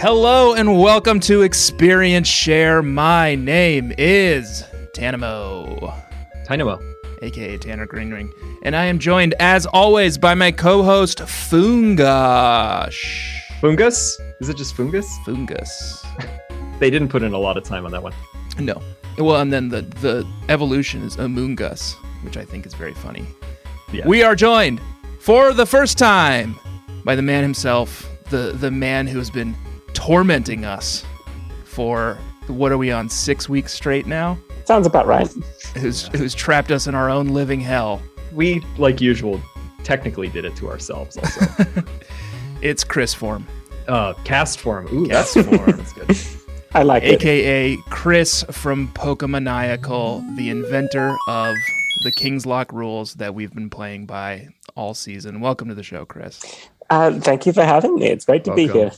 Hello and welcome to Experience Share. My name is Tannimo, aka Tanner Greenring, and I am joined, as always, by my co-host Fungus. Fungus? Is it just Fungus? Fungus. They didn't put in a lot of time on that one. No. Well, and then the evolution is Among Us, which I think is very funny. Yeah. We are joined for the first time by the man himself, the man who has been tormenting us for, what are we on, 6 weeks straight now? Sounds about right. Who's trapped us in our own living hell. We, like usual, technically did it to ourselves also. It's Chris Form. Cast Form. Ooh, Cast Form. That's good. I like it. AKA Chris from Pokémaniacal, the inventor of the Kingslocke rules that we've been playing by all season. Welcome to the show, Chris. Thank you for having me. It's great to be here.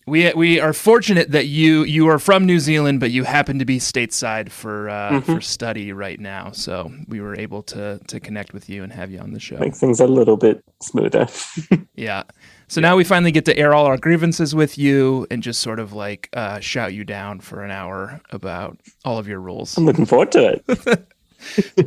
We are fortunate that you are from New Zealand, but you happen to be stateside for study right now. So we were able to connect with you and have you on the show. Make things a little bit smoother. Yeah. So now we finally get to air all our grievances with you and just sort of like shout you down for an hour about all of your rules. I'm looking forward to it.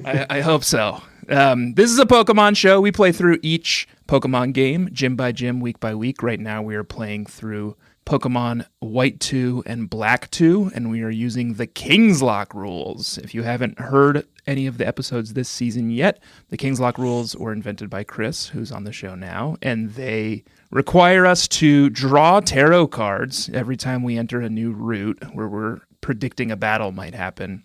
I hope so. This is a Pokemon show. We play through each Pokemon game, gym by gym, week by week. Right now we are playing through Pokemon White 2 and Black 2, and we are using the Kingslocke rules. If you haven't heard any of the episodes this season yet, the Kingslocke rules were invented by Chris, who's on the show now, and they require us to draw tarot cards every time we enter a new route where we're predicting a battle might happen.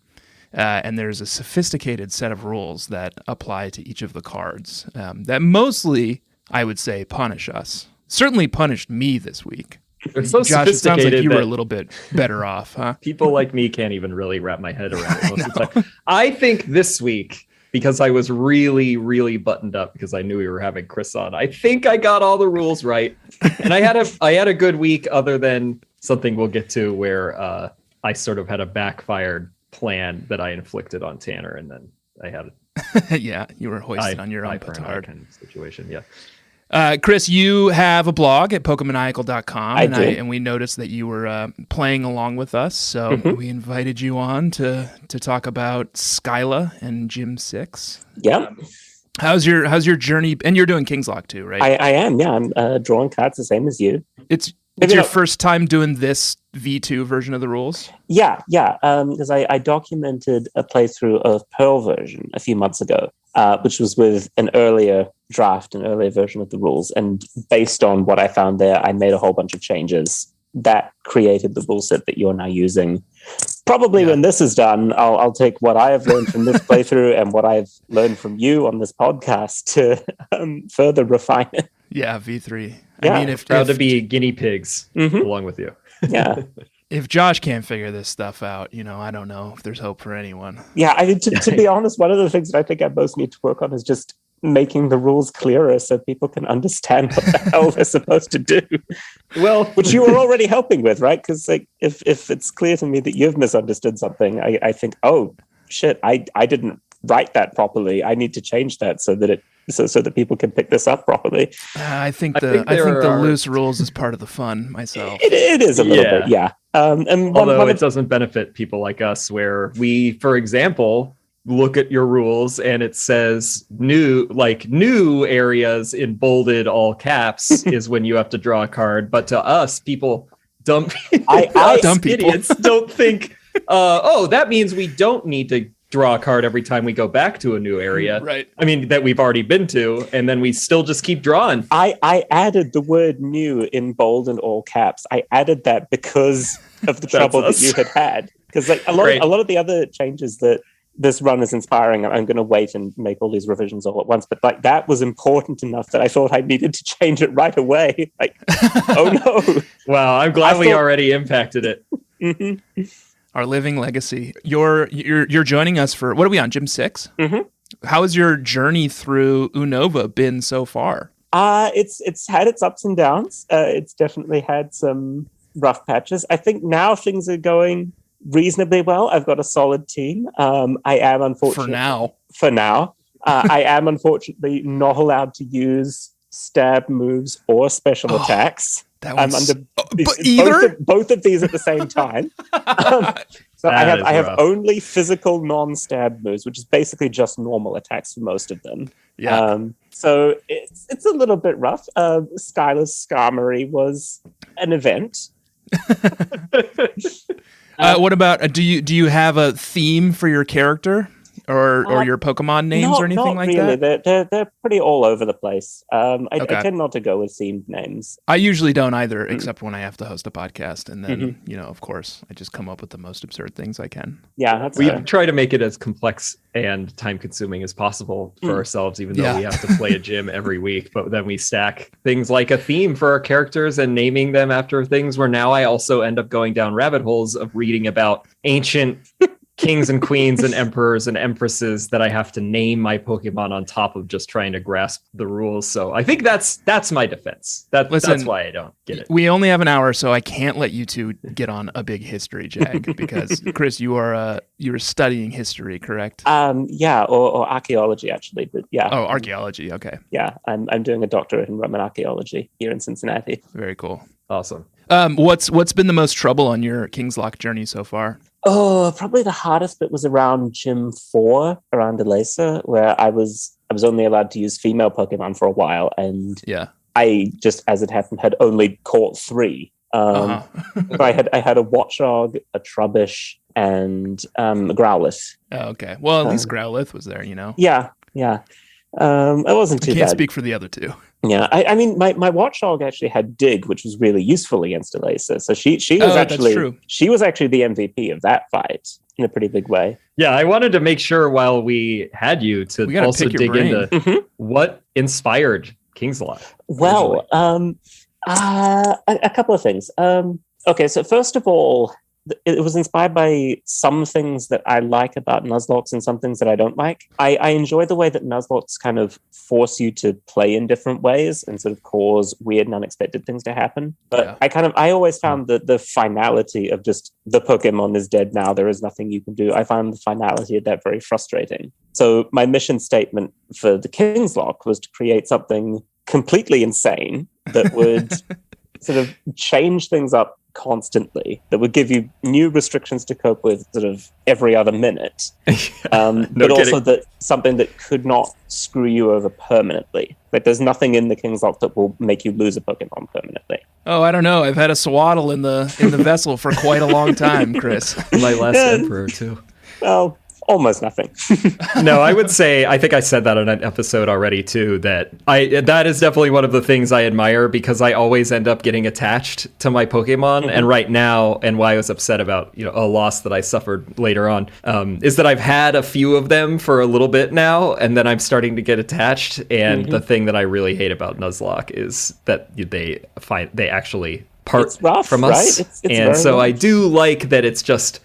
And there's a sophisticated set of rules that apply to each of the cards that mostly, I would say, punish us. Certainly punished me this week. It's so Josh, it sounds like you were a that little bit better off, huh? people like me can't even really wrap my head around it most of the time. I think this week, because I was really, really buttoned up because I knew we were having Chris on, I think I got all the rules right. And I had a good week, other than something we'll get to where I sort of had a backfired plan that I inflicted on Tanner, and then I had Yeah, you were hoisted on your own petard. kind of situation. Yeah. Chris, you have a blog at Pokémaniacal.com, and we noticed that you were playing along with us, so we invited you on to talk about Skyla and Gym 6. Yeah. How's your journey? And you're doing Kingslocke too, right? I am, yeah. I'm drawing cards the same as you. It's your first time doing this V2 version of the rules? Yeah. Because I documented a playthrough of Pearl version a few months ago, which was with an earlier version of the rules. And based on what I found there, I made a whole bunch of changes that created the rule set that you're now using. Probably when this is done, I'll take what I have learned from this playthrough and what I've learned from you on this podcast to further refine it. Yeah, V3. Yeah. I mean, Proud to be guinea pigs along with you. Yeah. If Josh can't figure this stuff out, I don't know if there's hope for anyone. Yeah, I mean, to be honest, one of the things that I think I most need to work on is just making the rules clearer so people can understand what the hell they're supposed to do. Well, which you were already helping with, right? Because like, if it's clear to me that you've misunderstood something, I think, oh shit, I didn't write that properly. I need to change that so that people can pick this up properly. I think the loose rules is part of the fun myself. It is a little bit, yeah. And although it doesn't benefit people like us, where we, for example, look at your rules and it says new areas in bolded all caps is when you have to draw a card. But to us, people, dumb idiots don't think, that means we don't need to draw a card every time we go back to a new area. Right. I mean, that we've already been to, and then we still just keep drawing. I added the word new in bold and all caps. I added that because of the trouble that you had. Because like a lot of the other changes that this run is inspiring, I'm going to wait and make all these revisions all at once. But like that was important enough that I thought I needed to change it right away. Like, oh no! Wow, I'm glad we already impacted it. Mm-hmm. Our living legacy. You're joining us for, what are we on, Gym 6? Mm-hmm. How has your journey through Unova been so far? It's had its ups and downs. It's definitely had some rough patches. I think now things are going reasonably well. I've got a solid team. I am unfortunately for now. I am unfortunately not allowed to use stab moves or special attacks. That I'm one's... under either? both of these at the same time. So I have rough. only physical non-stab moves, which is basically just normal attacks for most of them. Yeah. So it's a little bit rough. Skylar's Skarmory was an event. What about, do you have a theme for your character? Or your Pokemon names or anything like really. that? They're pretty all over the place. I Okay. tend not to go with themed names. I usually don't either, except when I have to host a podcast. And then, of course, I just come up with the most absurd things I can. Yeah, that's We fair. try to make it as complex and time-consuming as possible for ourselves, even though we have to play a gym every week. But then we stack things like a theme for our characters and naming them after things, where now I also end up going down rabbit holes of reading about ancient kings and queens and emperors and empresses that I have to name my Pokemon on top of just trying to grasp the rules. So I think that's my defense. That's why I don't get it. We only have an hour, so I can't let you two get on a big history jag because Chris, you're studying history, correct? Yeah, or archaeology actually, but yeah. Oh, archaeology. Okay, Yeah, I'm doing a doctorate in Roman archaeology here in Cincinnati. very cool. Awesome. What's been the most trouble on your Kingslocke journey so far? Oh, probably the hardest bit was around Gym 4, around Elasa, where I was only allowed to use female Pokemon for a while, and Yeah. I just, as it happened, had only caught 3. So I had a Watchog, a Trubbish, and a Growlithe. Oh, okay. Well, at least Growlithe was there, Yeah. It wasn't too I can't bad. speak for the other two. Yeah, I mean, my Watchdog actually had Dig, which was really useful against Elasa. So she was that's actually true. she was actually the MVP of that fight in a pretty big way. Yeah, I wanted to make sure while we had you to We gotta also pick your dig brain. into what inspired Kingslocke. Well, a couple of things. Okay, so first of all, it was inspired by some things that I like about Nuzlocke and some things that I don't like. I enjoy the way that Nuzlocke kind of force you to play in different ways and sort of cause weird and unexpected things to happen. But Yeah. I always found that the finality of just the Pokemon is dead now, there is nothing you can do. I found the finality of that very frustrating. So my mission statement for the Kingslocke was to create something completely insane that would sort of change things up constantly, that would give you new restrictions to cope with sort of every other minute, but also that something that could not screw you over permanently. Like there's nothing in the Kingslocke that will make you lose a Pokemon permanently. Oh, I don't know. I've had a Swaddle in the vessel for quite a long time, Chris. My last emperor too. Well, almost nothing. No, I would say, I think I said that on an episode already too, that is definitely one of the things I admire, because I always end up getting attached to my Pokemon. And right now, and why I was upset about, a loss that I suffered later on, is that I've had a few of them for a little bit now, and then I'm starting to get attached. And the thing that I really hate about Nuzlocke is that they actually part from us. Right? It's and so rough. I do like that it's just,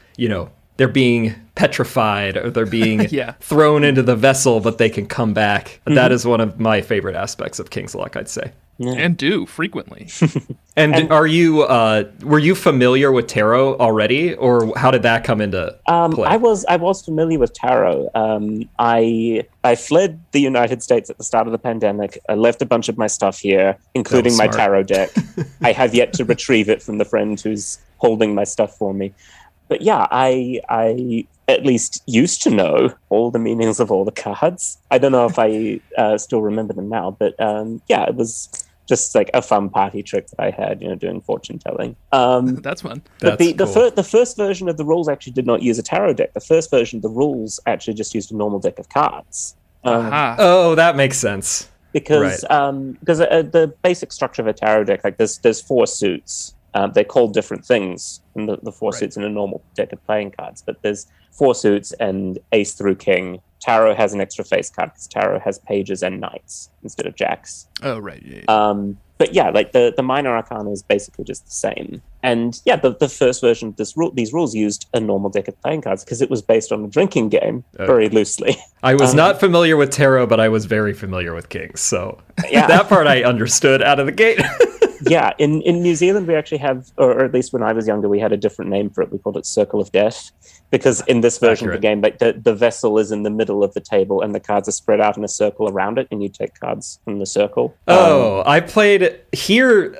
they're being petrified or they're being thrown into the vessel, but they can come back. That is one of my favorite aspects of Kingslocke, I'd say. Yeah. And do frequently. And are you were you familiar with tarot already, or how did that come into play? I was familiar with tarot. I fled the United States at the start of the pandemic. I left a bunch of my stuff here, including my tarot deck. I have yet to retrieve it from the friend who's holding my stuff for me. But yeah, I at least used to know all the meanings of all the cards. I don't know if I still remember them now, but it was just like a fun party trick that I had, doing fortune telling. That's fun. But the first version of the rules actually did not use a tarot deck. The first version of the rules actually just used a normal deck of cards. Oh, that makes sense. Because the basic structure of a tarot deck, like there's 4 suits. They're called different things in the 4 suits in a normal deck of playing cards, but there's 4 suits and ace through king. Tarot has an extra face card because tarot has pages and knights instead of jacks. Oh, right. Yeah. But yeah, like the minor arcana is basically just the same. And yeah, the first version of these rules used a normal deck of playing cards because it was based on a drinking game very loosely. I was not familiar with tarot, but I was very familiar with kings. So that part I understood out of the gate. Yeah, in New Zealand, we actually have, or at least when I was younger, we had a different name for it. We called it Circle of Death, because in this version of the game, like the vessel is in the middle of the table and the cards are spread out in a circle around it, and you take cards from the circle. I played here.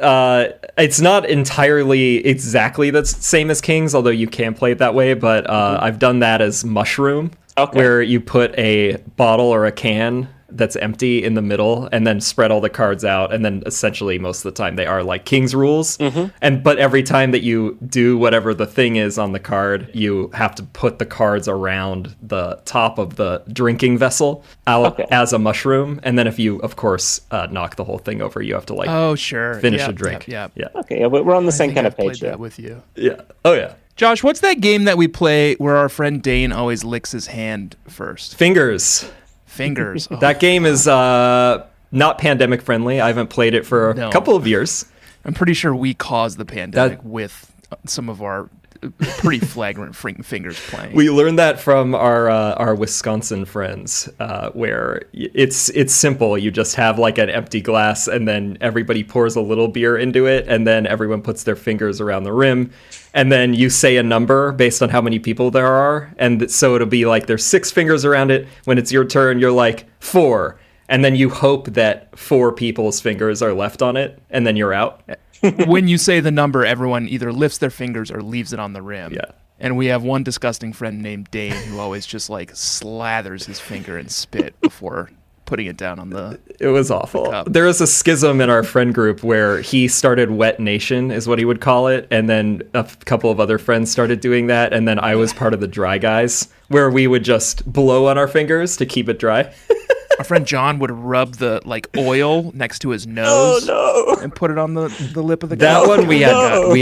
It's not entirely exactly the same as Kings, although you can play it that way, but I've done that as Mushroom, where you put a bottle or a can that's empty in the middle and then spread all the cards out, and then essentially most of the time they are like King's rules, but every time that you do whatever the thing is on the card, you have to put the cards around the top of the drinking vessel out as a mushroom, and then if you of course knock the whole thing over, you have to like finish a drink. Okay, we're on the same kind of page here. That with you. Josh, what's that game that we play where our friend Dane always licks his hand first? Fingers. Oh, that game is not pandemic friendly. I haven't played it for a couple of years. I'm pretty sure we caused the pandemic with some of our pretty flagrant fingers playing. We learned that from our Wisconsin friends, where it's simple. You just have like an empty glass, and then everybody pours a little beer into it, and then everyone puts their fingers around the rim, and then you say a number based on how many people there are, and so it'll be like there's 6 fingers around it. When it's your turn, you're like 4, and then you hope that 4 people's fingers are left on it, and then you're out. When you say the number, everyone either lifts their fingers or leaves it on the rim. Yeah. And we have one disgusting friend named Dane who always just like slathers his finger in spit before putting it down on the It was awful. There was a schism in our friend group where he started Wet Nation, is what he would call it, and then a couple of other friends started doing that, and then I was part of the dry guys, where we would just blow on our fingers to keep it dry. Our friend John would rub the like oil next to his nose and put it on the lip of the That cup. one we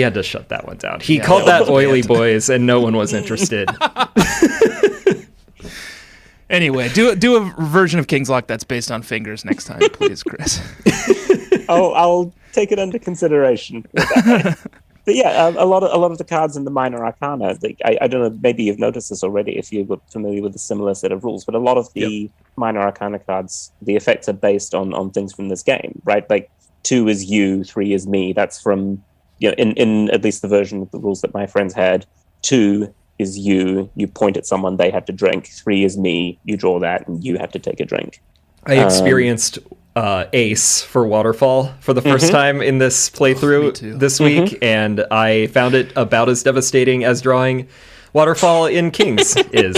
had to shut that one down. He called that Oily Boys, and no one was interested. Anyway, do a version of Kingslocke that's based on fingers next time, please, Chris. I'll take it under consideration. But yeah, a lot of the cards in the Minor Arcana, I don't know, maybe you've noticed this already if you were familiar with a similar set of rules, but a lot of the Minor Arcana cards, the effects are based on things from this game, right? Like 2 is you, 3 is me. That's from, in at least the version of the rules that my friends had. 2 is you point at someone, they have to drink. 3 is me, you draw that, and you have to take a drink. I experienced Ace for Waterfall for the first time in this playthrough this week, and I found it about as devastating as drawing Waterfall in Kings is.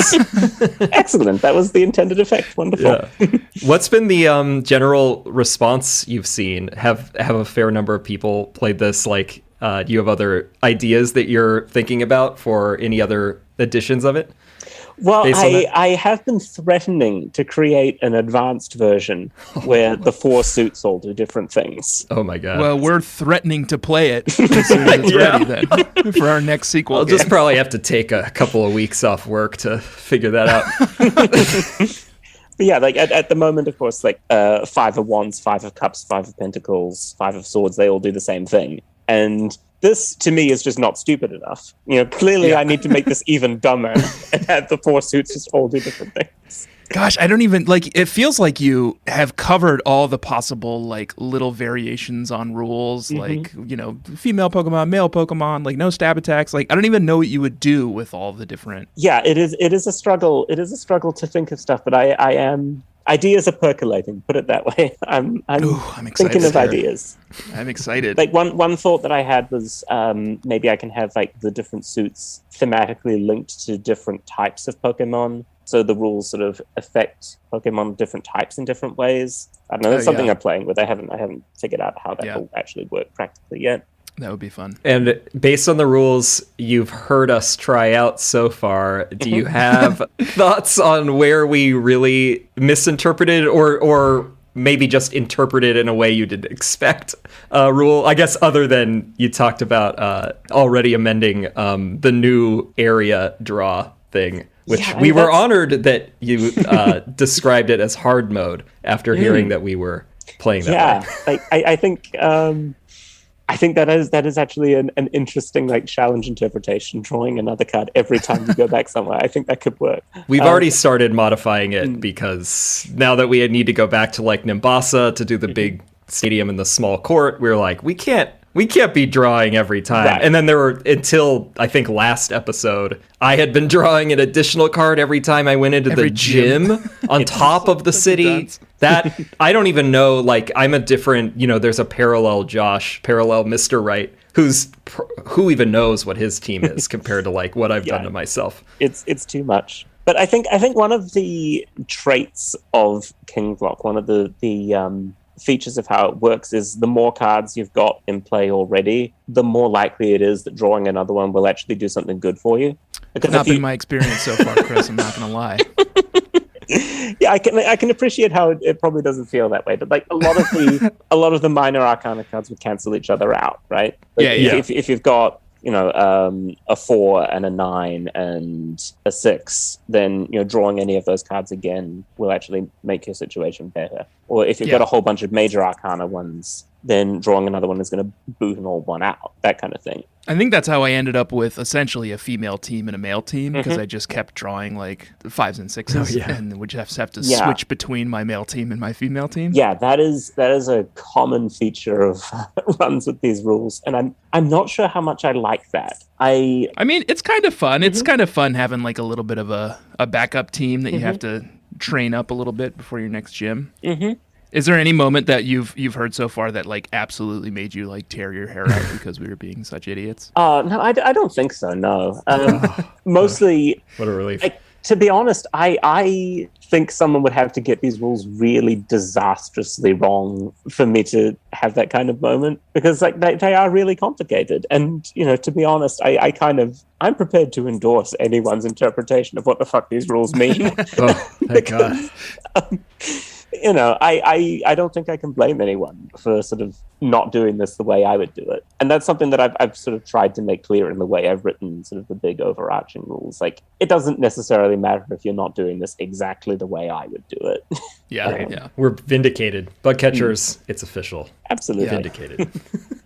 Excellent. That was the intended effect. Wonderful. Yeah. What's been the general response you've seen? Have a fair number of people played this? Like, do you have other ideas that you're thinking about for any other editions of it? Well, I have been threatening to create an advanced version where the 4 suits all do different things. Oh my god. Well, we're threatening to play it as soon as it's ready then for our next sequel. I'll just probably have to take a couple of weeks off work to figure that out. But yeah, like at the moment, of course, like 5 of Wands, 5 of Cups, 5 of Pentacles, 5 of Swords, they all do the same thing. And this, to me, is just not stupid enough. Clearly I need to make this even dumber and have the 4 suits just all do different things. Gosh, I don't even, it feels like you have covered all the possible, little variations on rules, female Pokemon, male Pokemon, no stab attacks. I don't even know what you would do with all the different... Yeah, it is a struggle. It is a struggle to think of stuff, but I am... Ideas are percolating, put it that way. I'm thinking of ideas. I'm excited. One thought that I had was maybe I can have the different suits thematically linked to different types of Pokemon. So the rules sort of affect Pokemon different types in different ways. I don't know, that's something I'm playing with. I haven't figured out how that will actually work practically yet. That would be fun. And based on the rules you've heard us try out so far, do you have thoughts on where we really misinterpreted or maybe just interpreted in a way you didn't expect a rule? I guess other than you talked about already amending the new area draw thing, which we were honored that you described it as hard mode after hearing that we were playing that way. I think that is actually an interesting challenge interpretation, drawing another card every time you go back somewhere. I think that could work. We've already started modifying it because now that we need to go back to Nimbasa to do the big stadium in the small court, we're like, we can't we can't be drawing every time. Right. And then there were, until I think last episode, I had been drawing an additional card every time I went into the gym on top of the city. That, I don't even know, like, I'm a different, there's a parallel Josh, parallel Mr. Right, who even knows what his team is compared to, like, what I've done to myself. It's too much. But I think one of the traits of Kingslocke, one of the features of how it works, is the more cards you've got in play already, the more likely it is that drawing another one will actually do something good for you. Because not been my experience so far, Chris. I'm not going to lie. Yeah, I can appreciate how it probably doesn't feel that way, but like a lot of the minor Arcana cards would cancel each other out, right? Like if you've got a 4 and a 9 and a 6, then drawing any of those cards again will actually make your situation better. Or if you've got a whole bunch of major Arcana ones, then drawing another one is going to boot an old one out. That kind of thing. I think that's how I ended up with essentially a female team and a male team, because I just kept drawing like 5s and 6s, and would just have to switch between my male team and my female team. Yeah, that is a common feature of runs with these rules, and I'm not sure how much I like that. I mean, it's kind of fun. It's kind of fun having like a little bit of a backup team that you have to train up a little bit before your next gym. Is there any moment that you've heard so far that like absolutely made you like tear your hair out because we were being such idiots? No, I don't think so. No, mostly. What a relief. To be honest, I think someone would have to get these rules really disastrously wrong for me to have that kind of moment, because like they are really complicated. And to be honest, I'm prepared to endorse anyone's interpretation of what the fuck these rules mean. Oh, thank God. I don't think I can blame anyone for sort of not doing this the way I would do it. And that's something that I've sort of tried to make clear in the way I've written sort of the big overarching rules. Like, it doesn't necessarily matter if you're not doing this exactly the way I would do it. Yeah. We're vindicated. Bug catchers, it's official. Absolutely. Vindicated.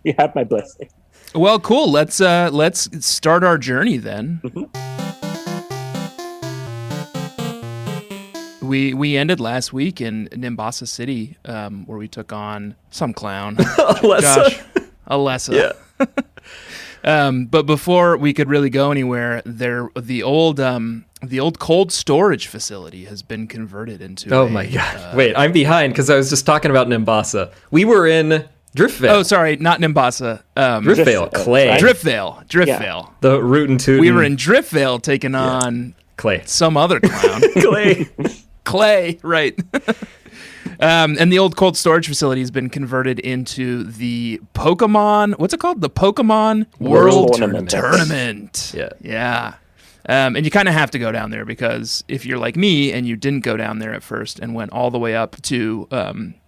You have my blessing. Well, cool. Let's start our journey then. We ended last week in Nimbasa City, where we took on some clown. Alessa. Yeah. But before we could really go anywhere, the old cold storage facility has been converted into. Oh my God! Wait, I'm behind because I was just talking about Nimbasa. We were in Driftvale. Oh, sorry, not Nimbasa. Driftvale, Clay. Right? Driftvale. Yeah. The root and toot. We were in Driftvale taking on Clay. Some other clown. Clay, right. And the old cold storage facility has been converted into the Pokemon, what's it called? The Pokemon World Tournament. Yeah. And you kind of have to go down there, because if you're like me and you didn't go down there at first and went all the way up to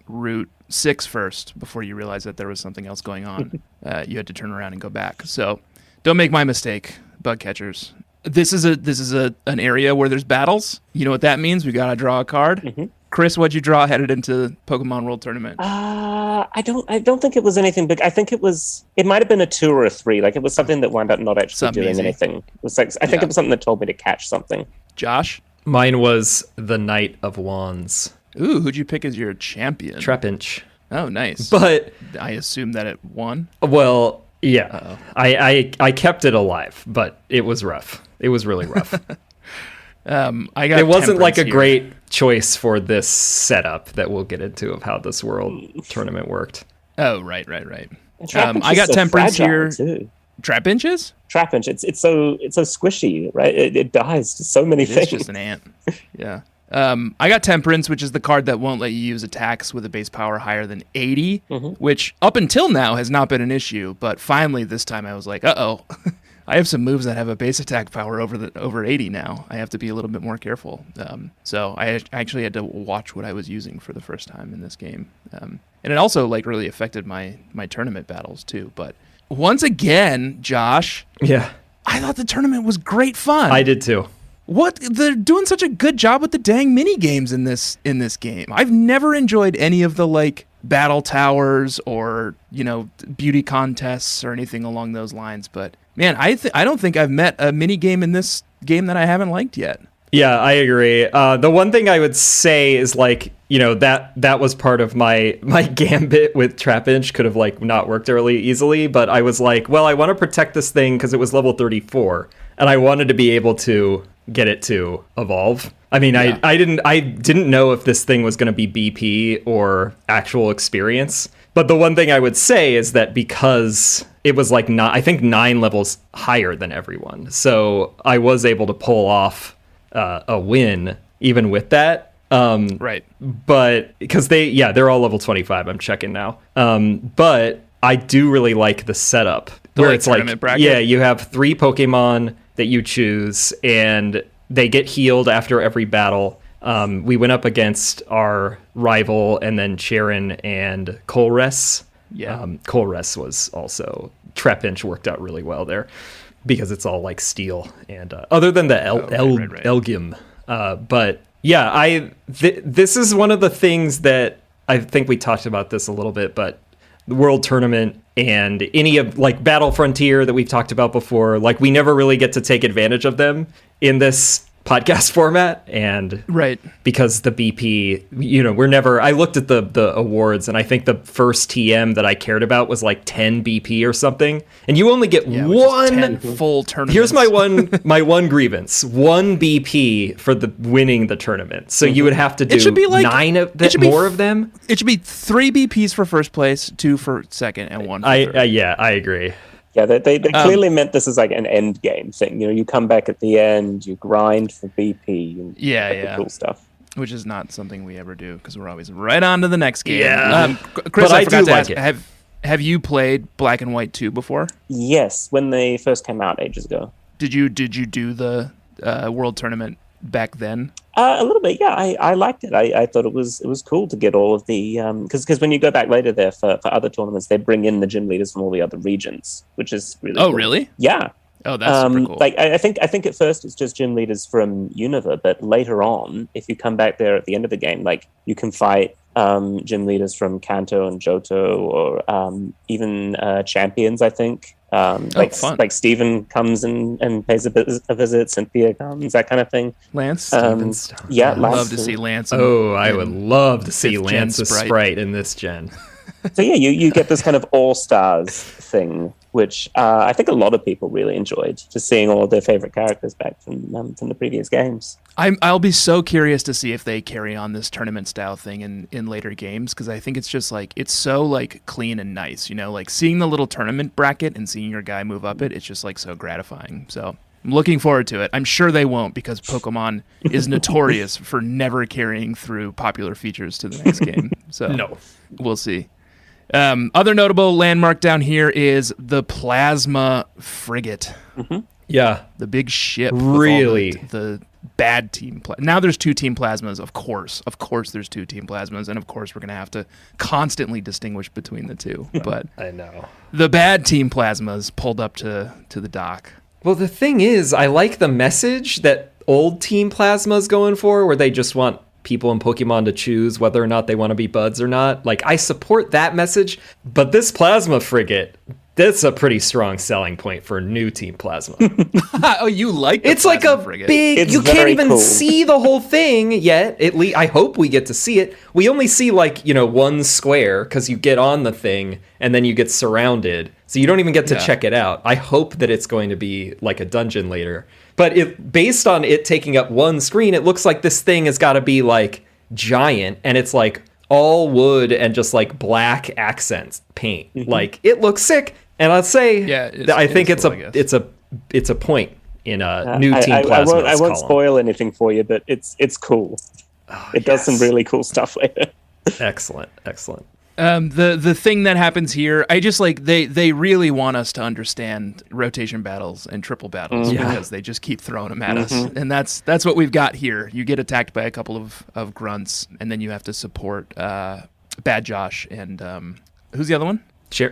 Route 6 first before you realized that there was something else going on, you had to turn around and go back. So don't make my mistake, bug catchers. This is an area where there's battles. You know what that means? We gotta draw a card. Chris, what'd you draw headed into Pokemon World Tournament? I don't think it was anything big. I think it might have been a 2 or a 3. Like, it was something that wound up not actually something doing easy. Anything. It was like, I think it was something that told me to catch something. Josh? Mine was the Knight of Wands. Ooh, who'd you pick as your champion? Trapinch. Oh, nice. But I assume that it won? Well, yeah. I kept it alive, but it was rough. It was really rough. It wasn't like a great choice for this setup that we'll get into of how this world tournament worked. Oh, right. I got Temperance here. Too. Trapinches? Trapinch. It's so squishy, right? It dies to so many things. It's just an ant. Yeah. I got Temperance, which is the card that won't let you use attacks with a base power higher than 80, which up until now has not been an issue. But finally, this time I was like, uh-oh. I have some moves that have a base attack power over 80 now. I have to be a little bit more careful. So I actually had to watch what I was using for the first time in this game. And it also like really affected my tournament battles too. But once again, Josh, I thought the tournament was great fun. I did too. They're doing such a good job with the dang mini games in this game. I've never enjoyed any of the like battle towers or beauty contests or anything along those lines, but man, I don't think I've met a mini game in this game that I haven't liked yet. Yeah, I agree. The one thing I would say is like, that was part of my gambit with Trapinch. Could have like not worked really easily, but I was like, well, I want to protect this thing because it was level 34, and I wanted to be able to get it to evolve. I mean, yeah. I didn't know if this thing was going to be BP or actual experience. But the one thing I would say is that because it was like I think 9 levels higher than everyone, so I was able to pull off a win even with that. Right. But because they're all level 25. I'm checking now. But I do really like the setup where it's like, bracket? Yeah, you have 3 Pokemon that you choose, and they get healed after every battle. We went up against our rival, and then Charon and Colress. Yeah. Colress was also... Trapinch worked out really well there because it's all like steel. And other than the Elgim. But yeah, this is one of the things that I think we talked about this a little bit, but the World Tournament and any of like Battle Frontier that we've talked about before, like we never really get to take advantage of them in this podcast format, and right, because the BP, I looked at the awards, and I think the first TM that I cared about was like 10 BP or something, and you only get one 10 full tournament. Here's my one grievance: 1 BP for the winning the tournament. So you would have to do 9 of more of them. It should be 3 BPs for first place, 2 for second, and 1 for third. Yeah, I agree. Yeah, they clearly meant this is like an end game thing. You come back at the end, you grind for BP, and cool stuff. Which is not something we ever do because we're always right on to the next game. Yeah. Chris, I forgot to ask, have you played Black and White 2 before? Yes, when they first came out ages ago. Did you do the World Tournament back then? A little bit, yeah. I liked it. I thought it was cool to get all of the because when you go back later there for other tournaments, they bring in the gym leaders from all the other regions, which is really cool. Really? Yeah. Oh, that's super cool. Like I think at first it's just gym leaders from Unova, but later on, if you come back there at the end of the game, like you can fight gym leaders from Kanto and Johto, or even champions, I think. Like Steven comes and pays a visit, Cynthia comes, that kind of thing. Lance? Lance. I'd love to see Lance. I would love to see Lance's sprite in this gen. So yeah, you get this kind of all-stars thing, which I think a lot of people really enjoyed, just seeing all of their favorite characters back from the previous games. I'll be so curious to see if they carry on this tournament style thing in later games, because I think it's just like, it's so like clean and nice, like seeing the little tournament bracket and seeing your guy move up it's just like so gratifying. So I'm looking forward to it. I'm sure they won't, because Pokemon is notorious for never carrying through popular features to the next game. So no, we'll see. Other notable landmark down here is the Plasma Frigate. Mm-hmm. Yeah. The big ship. Really? The bad team. Now there's 2 team plasmas, of course. Of course there's 2 team plasmas, and of course we're going to have to constantly distinguish between the 2. But I know. The bad team plasmas pulled up to the dock. Well, the thing is, I like the message that old team plasma's going for, where they just want people in Pokemon to choose whether or not they want to be buds or not. Like, I support that message, but this Plasma Frigate, that's a pretty strong selling point for new Team Plasma. Oh, you like the It's Plasma like a Frigate. big... You can't even see the whole thing yet. At least I hope we get to see it. We only see, like, one square, because you get on the thing, and then you get surrounded. So you don't even get to check it out. I hope that it's going to be like a dungeon later. But based on it taking up one screen, it looks like this thing has got to be like giant, and it's like all wood and just like black accents paint. Mm-hmm. Like, it looks sick, and I'd say I think it's a point in a new Team Plasma. I won't spoil anything for you, but it's cool. Oh, it does some really cool stuff later. Excellent. The thing that happens here, I just like they really want us to understand rotation battles and triple battles, because they just keep throwing them at us, and that's what we've got here. You get attacked by a couple of grunts, and then you have to support Bad Josh and who's the other one?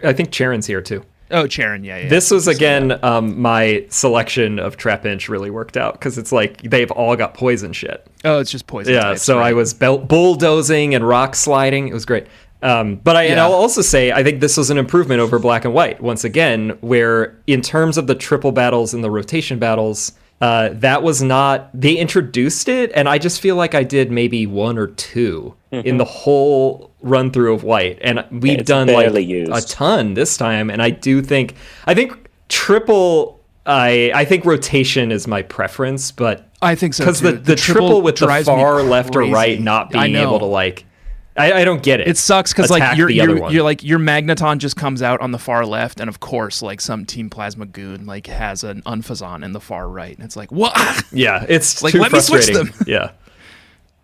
I think Charon's here too. Oh, Charon, yeah. This was again my selection of Trapinch really worked out, because it's like they've all got poison shit. Oh, it's just poison. Yeah, types, so right? I was bulldozing and rock sliding. It was great. And I'll also say, I think this was an improvement over Black and White, once again, where in terms of the triple battles and the rotation battles, That was not, they introduced it, and I just feel like I did maybe 1 or 2 in the whole run through of White, and we've done like a ton this time. And I think triple. I think rotation is my preference, but I think so because the triple with the far left or right not being able to like. I don't get it. It sucks because like you're like your Magneton just comes out on the far left, and of course like some Team Plasma goon like has an Unfazon in the far right, and it's like what? Yeah, it's like too let me switch frustrating. them. Yeah,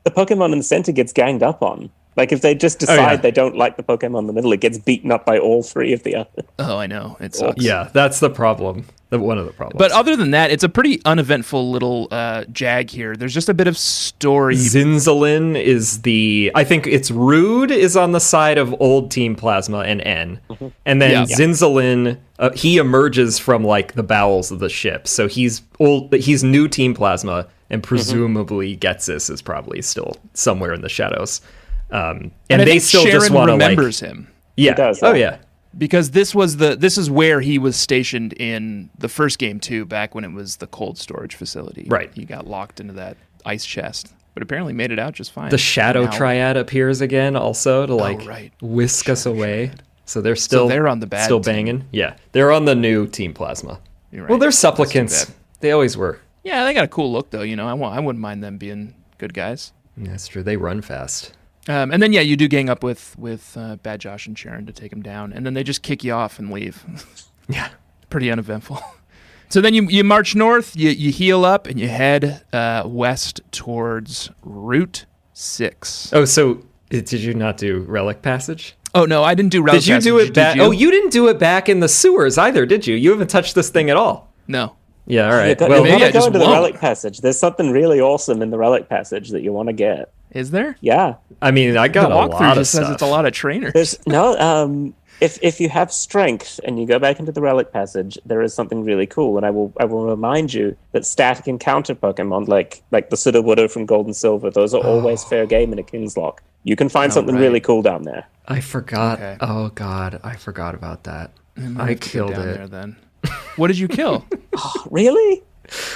the Pokemon in the center gets ganged up on. Like if they just decide they don't like the Pokemon in the middle, it gets beaten up by all 3 of the others. Oh, I know. It sucks. Yeah, that's the problem. One of the problems. But other than that, it's a pretty uneventful little jag here. There's just a bit of story. Zinzalin is I think it's Rude is on the side of old Team Plasma and N. And then Zinzalin, he emerges from like the bowels of the ship. So he's new Team Plasma, and presumably Ghetsis is probably still somewhere in the shadows. And they still Sharon just want to remembers him. Yeah. Does, oh yeah. Because this is where he was stationed in the first game too, back when it was the cold storage facility. Right. He got locked into that ice chest, but apparently made it out just fine. The Shadow Triad appears again also to whisk us away. So they're on the bad still banging. Team. Yeah. They're on the new Team Plasma. You're right. Well, they're supplicants. They always were. Yeah, they got a cool look though, I wouldn't mind them being good guys. Yeah, that's true. They run fast. And then, you do gang up with Bad Josh and Sharon to take him down, and then they just kick you off and leave. Yeah. Pretty uneventful. So then you march north, you heal up, and you head west towards Route 6. Oh, so did you not do Relic Passage? Oh, no, I didn't do Relic Passage. Did you do it back? Oh, you didn't do it back in the sewers either, did you? You haven't touched this thing at all. No. Yeah, all right. Well, maybe I go into the Relic Passage. There's something really awesome in the Relic Passage that you want to get. Is there? Yeah. I mean, I got the a lot walkthrough of just stuff. says it's a lot of trainers. If you have strength and you go back into the Relic Passage, there is something really cool, and I will remind you that static encounter Pokemon like the Sudowoodo from Gold and Silver, those are always fair game in a Kingslocke. You can find something really cool down there. I forgot. Okay. Oh God, I forgot about that. I killed it. There, then. What did you kill? Oh, really?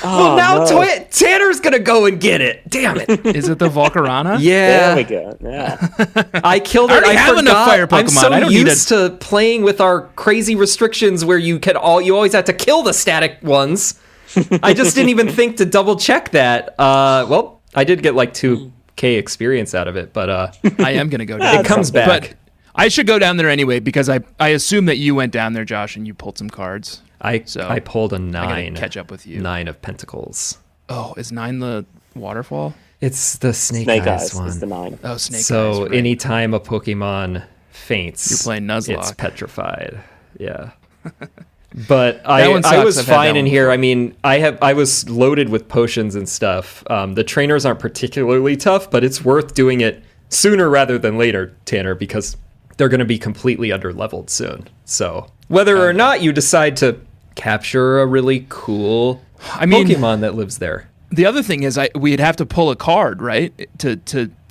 Oh, well, now Tanner's gonna go and get it. Damn it! Is it the Volcarona? There Yeah, we go. Yeah, I killed it. I have enough fire Pokemon. I'm so used to playing with our crazy restrictions where you always have to kill the static ones. I just didn't even think to double check that. Well, I did get like 2K experience out of it, but I am gonna go down. It comes back. But I should go down there anyway because I assume that you went down there, Josh, and you pulled some cards. I pulled a 9. I gotta catch up with you. 9 of Pentacles. Oh, is 9 the waterfall? It's the Snake Eyes one. Is the 9. Oh, Snake Eyes. So anytime a Pokemon faints, you're playing Nuzlocke. It's petrified. Yeah. But I was fine in here. I mean, I was loaded with potions and stuff. The trainers aren't particularly tough, but it's worth doing it sooner rather than later, Tanner, because they're going to be completely under-leveled soon. So whether or not you decide to capture a really cool Pokemon that lives there. The other thing is we'd have to pull a card, right, to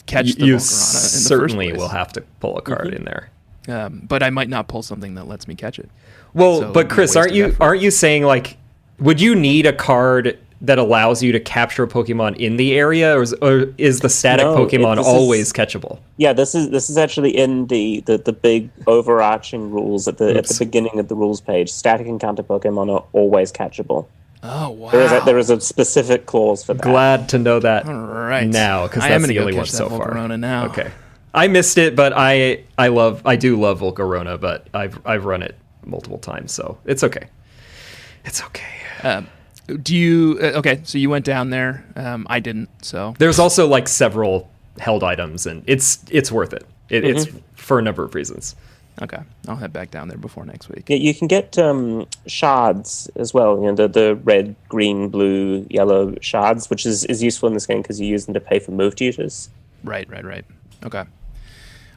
catch the Volcarona in the certainly first place. will have to pull a card in there. But I might not pull something that lets me catch it. Well, so but Chris, aren't you saying like, would you need a card that allows you to capture a Pokemon in the area, or is the static Pokemon always catchable? Yeah, this is actually in the big overarching rules at the beginning of the rules page. Static encounter Pokemon are always catchable. Oh wow! There is a specific clause for that. Glad to know that. All right. Now, because that's the only one so far. Now. Okay, I missed it, but I do love Volcarona, but I've run it multiple times, so it's okay. It's okay. Do you so you went down there. I didn't, so there's also like several held items, and it's worth it. It's for a number of reasons. Okay, I'll head back down there before next week. Yeah, you can get shards as well, the red, green, blue, yellow shards, which is useful in this game because you use them to pay for move tutors. Right. Okay,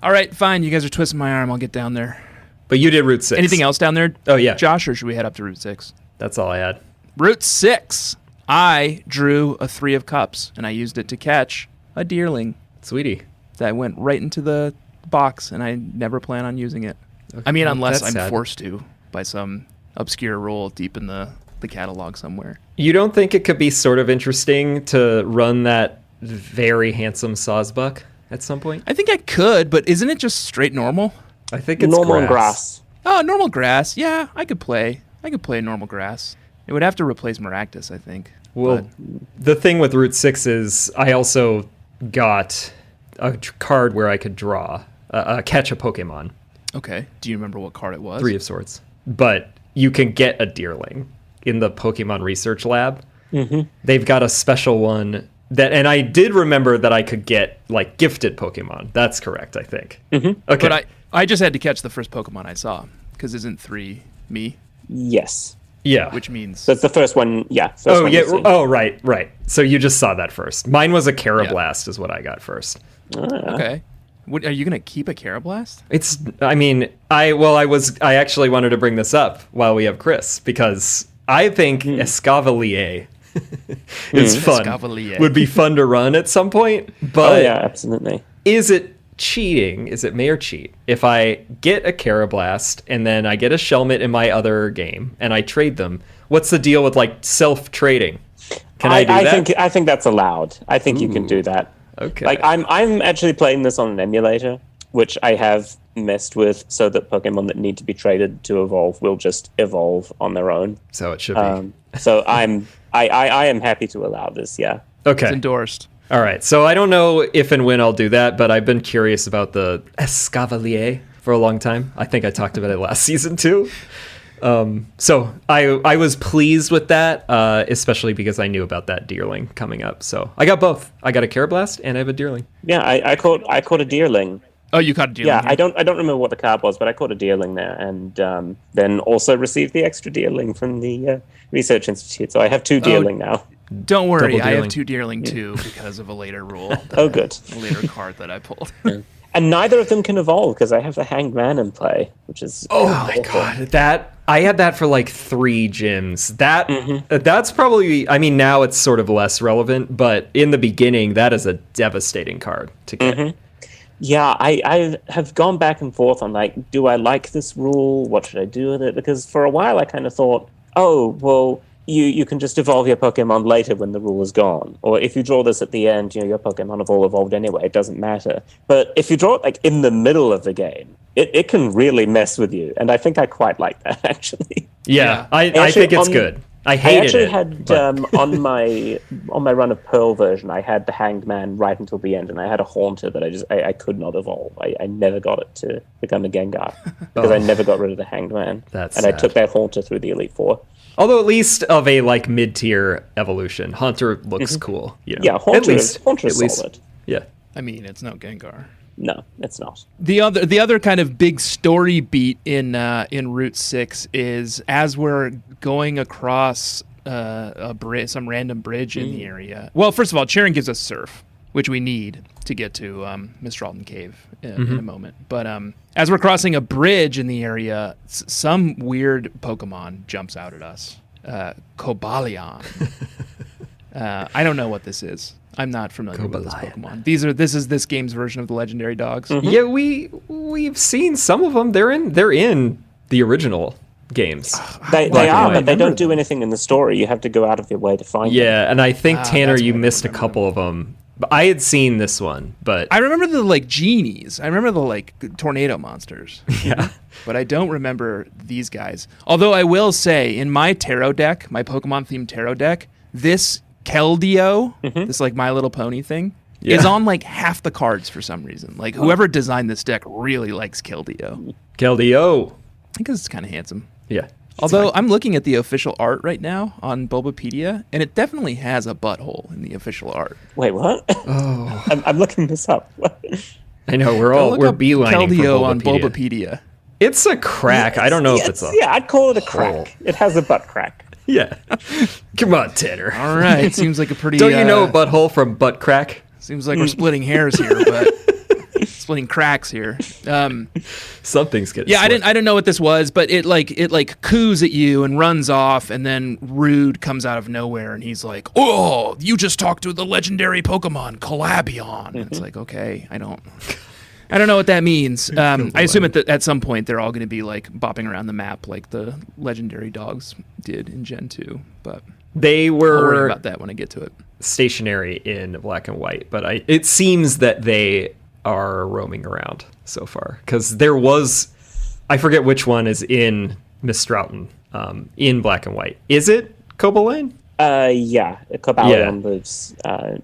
all right, fine, you guys are twisting my arm, I'll get down there. But you did Route 6. Anything else down there? Oh yeah, Josh, or should we head up to Route 6? That's all I had. Route 6. I drew a 3 of cups, and I used it to catch a deerling. Sweetie. That went right into the box, and I never plan on using it. Okay. I mean, unless I'm forced to by some obscure rule deep in the the catalog somewhere. You don't think it could be sort of interesting to run that very handsome Sawsbuck at some point? I think I could, but isn't it just straight normal? I think it's normal grass. Oh, normal grass. Yeah, I could play normal grass. It would have to replace Maractus, I think. Well, the thing with Route 6 is I also got a card where I could draw, catch a Pokemon. Okay. Do you remember what card it was? 3 of Swords. But you can get a Deerling in the Pokemon Research Lab. Mm-hmm. They've got a special one and I did remember that I could get like gifted Pokemon. That's correct, I think. Mm-hmm. Okay. But I just had to catch the first Pokemon I saw, because isn't 3 me? Yes. Yeah. Which means... That's the first one, yeah. Oh, right. So you just saw that first. Mine was a Carablast is what I got first. Okay. Are you going to keep a Carablast? I actually wanted to bring this up while we have Chris, because I think Escavalier is fun. Escavalier. Would be fun to run at some point, but yeah, absolutely. Is it cheating? Is it mayor cheat if I get a Carablast and then I get a Shelmet in my other game and I trade them? What's the deal with like self-trading? Can I do that? I think that's allowed. I think you can do that. Okay. Like I'm actually playing this on an emulator, which I have messed with so that Pokemon that need to be traded to evolve will just evolve on their own. So it should be. So I am happy to allow this. Yeah. Okay. It's endorsed. All right. So I don't know if and when I'll do that, but I've been curious about the Escavalier for a long time. I think I talked about it last season too. So I was pleased with that, especially because I knew about that Deerling coming up. So I got both. I got a Carablast and I have a Deerling. Yeah, I caught a Deerling. Oh, you caught a Deerling? Yeah, I don't remember what the card was, but I caught a Deerling there, and then also received the extra Deerling from the Research Institute. So I have 2 Deerling now. Don't worry, Double I have Deerling. 2 Deerling too because of a later rule. Good. A later card that I pulled. And neither of them can evolve because I have the Hanged Man in play, which is My God, I had that for like 3 gyms. That's probably, I mean, now it's sort of less relevant, but in the beginning, that is a devastating card to get. Yeah, I have gone back and forth on like, do I like this rule? What should I do with it? Because for a while I kind of thought, oh, well, you can just evolve your Pokemon later when the rule is gone. Or if you draw this at the end, your Pokemon have all evolved anyway. It doesn't matter. But if you draw it like in the middle of the game, it can really mess with you. And I think I quite like that, actually. Yeah. I think it's good. I hated it. I actually had on my run of Pearl version, I had the Hanged Man right until the end, and I had a Haunter that I could not evolve. I never got it to become a Gengar because I never got rid of the Hanged Man. That's and sad. I took that Haunter through the Elite Four. Although at least of a like mid-tier evolution, Haunter looks cool. You know? Yeah, Haunter is least. solid. Yeah. I mean, it's no Gengar. No, it's not. The other kind of big story beat in Route 6 is as we're going across some random bridge in the area. Well, first of all, Charon gives us Surf, which we need to get to Mistralton Cave in a moment. But as we're crossing a bridge in the area, some weird Pokemon jumps out at us. Cobalion. I don't know what this is. I'm not familiar with this Pokemon. This is this game's version of the legendary dogs. Yeah, we've seen some of them. They're in the original games. They are, but they don't do anything in the story. You have to go out of your way to find them. Yeah, and I think Tanner, that's you what I missed a remember couple of them. But I had seen this one, but I remember the like genies. I remember the like tornado monsters. yeah. But I don't remember these guys. Although I will say, in my tarot deck, my Pokemon-themed tarot deck, this Keldeo, this like My Little Pony thing, is on like half the cards for some reason. Like whoever designed this deck really likes Keldeo. Keldeo. Because it's kind of handsome. Yeah. Although I'm looking at the official art right now on Bulbapedia, and it definitely has a butthole in the official art. Wait, what? Oh. I'm looking this up. I know, we're beelining Keldeo for on Bulbapedia. Bulbapedia. It's a crack. I don't know if it's a... Yeah, I'd call it a crack. It has a butt crack. Yeah. Come on, Tanner. All right, seems like a pretty... Don't you know a butthole from butt crack? Seems like we're splitting hairs here, but splitting cracks here. Something's getting Yeah, split. I didn't know what this was, but it coos at you and runs off, and then Rude comes out of nowhere, and he's like, "Oh, you just talked to the legendary Pokemon Calabion." And it's like, okay, I don't I don't know what that means. I assume at some point they're all going to be like bopping around the map like the legendary dogs did in Gen 2. But they I'll were worry about that when I get to it. stationary in Black and White, but it seems that they are roaming around so far. Because there was, I forget which one is in Mistralton, in Black and White. Is it Cobaline? Yeah, Cobalion lives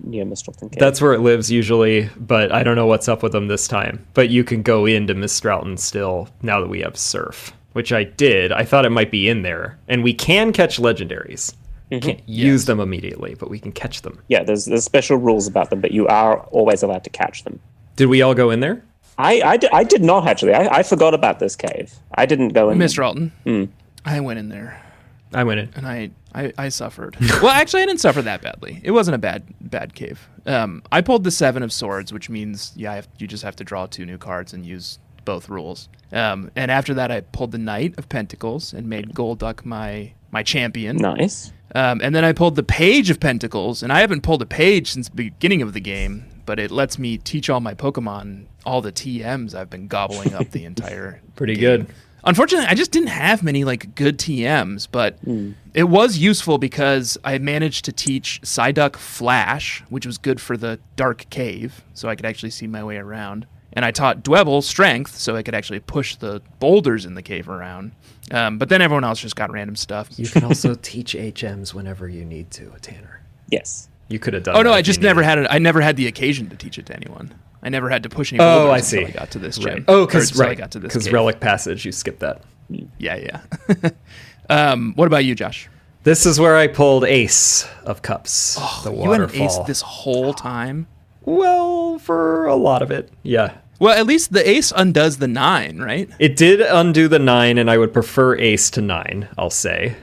near Mistralton Cave. That's where it lives usually, but I don't know what's up with them this time. But you can go into Mistralton still now that we have Surf, which I did. I thought it might be in there. And we can catch legendaries. Can't use them immediately, but we can catch them. Yeah, there's special rules about them, but you are always allowed to catch them. Did we all go in there? I did not, actually. I forgot about this cave. I didn't go in. Mistralton. I went in there. I went in. And I suffered. Well, actually, I didn't suffer that badly. It wasn't a bad cave. I pulled the 7 of Swords, which means you just have to draw 2 new cards and use both rules. And after that, I pulled the Knight of Pentacles and made Golduck my champion. Nice. And then I pulled the Page of Pentacles, and I haven't pulled a page since the beginning of the game, but it lets me teach all my Pokemon all the TMs I've been gobbling up the entire Pretty game. good. Unfortunately, I just didn't have many like good TMs, but it was useful because I managed to teach Psyduck Flash, which was good for the dark cave, so I could actually see my way around. And I taught Dwebble Strength, so I could actually push the boulders in the cave around. But then everyone else just got random stuff. You can also teach HMs whenever you need to, Tanner. Yes. You could have done. Oh no, I just never had it. I never had the occasion to teach it to anyone. I never had to push any boulders until I got to this gym. Right. Oh, because cave. Relic Passage, you skipped that. Yeah. What about you, Josh? This is where I pulled Ace of Cups. Oh, the you had waterfall. an ace this whole time? Well, for a lot of it, yeah. Well, at least the ace undoes the 9, right? It did undo the 9, and I would prefer Ace to 9, I'll say.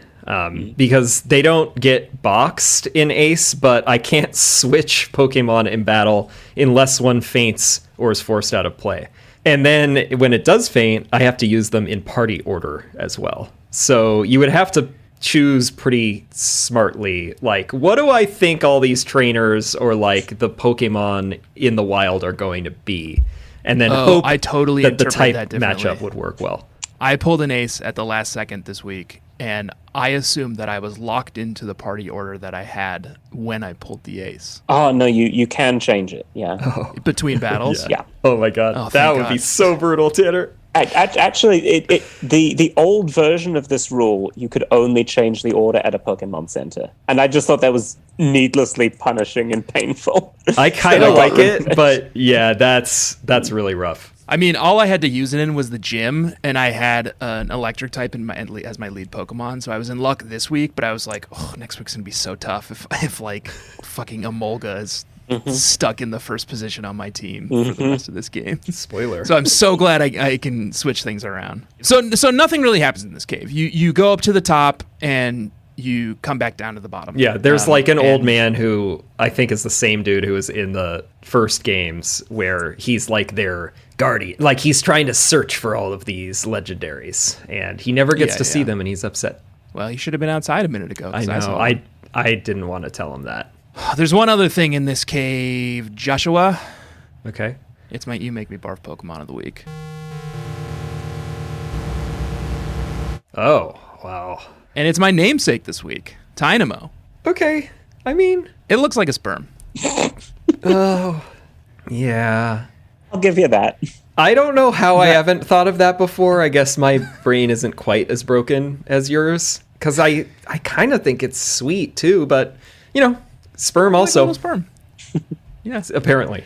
Because they don't get boxed in Ace, but I can't switch Pokemon in battle unless one faints or is forced out of play. And then when it does faint, I have to use them in party order as well. So you would have to choose pretty smartly, like, what do I think all these trainers or like the Pokemon in the wild are going to be? And then hope I totally that the interpret type that matchup would work well. I pulled an ace at the last second this week, and I assumed that I was locked into the party order that I had when I pulled the ace. Oh, no, you can change it, yeah. Between battles? Yeah. Oh my god, that would be so brutal, Tanner. Actually, the old version of this rule, you could only change the order at a Pokemon Center. And I just thought that was needlessly punishing and painful. I kind of like it, but yeah, that's really rough. I mean, all I had to use it in was the gym, and I had an electric type as my lead Pokemon, so I was in luck this week, but I was like, oh, next week's going to be so tough if like fucking Emolga is stuck in the first position on my team for the rest of this game. Spoiler. So I'm so glad I can switch things around. So nothing really happens in this cave. You go up to the top, and you come back down to the bottom. Yeah, there's like an old man who I think is the same dude who was in the first games where he's like their guardian. Like he's trying to search for all of these legendaries and he never gets to see them and he's upset. Well, he should have been outside a minute ago. I know. I didn't want to tell him that. There's one other thing in this cave, Joshua. Okay. It's my You Make Me Barf Pokemon of the week. Oh, wow. And it's my namesake this week, Tynamo. Okay. I mean, it looks like a sperm. Oh, yeah. I'll give you that. I don't know how I haven't thought of that before. I guess my brain isn't quite as broken as yours. Because I kind of think it's sweet, too. But, you know, sperm also. Like a little sperm. Yes, apparently.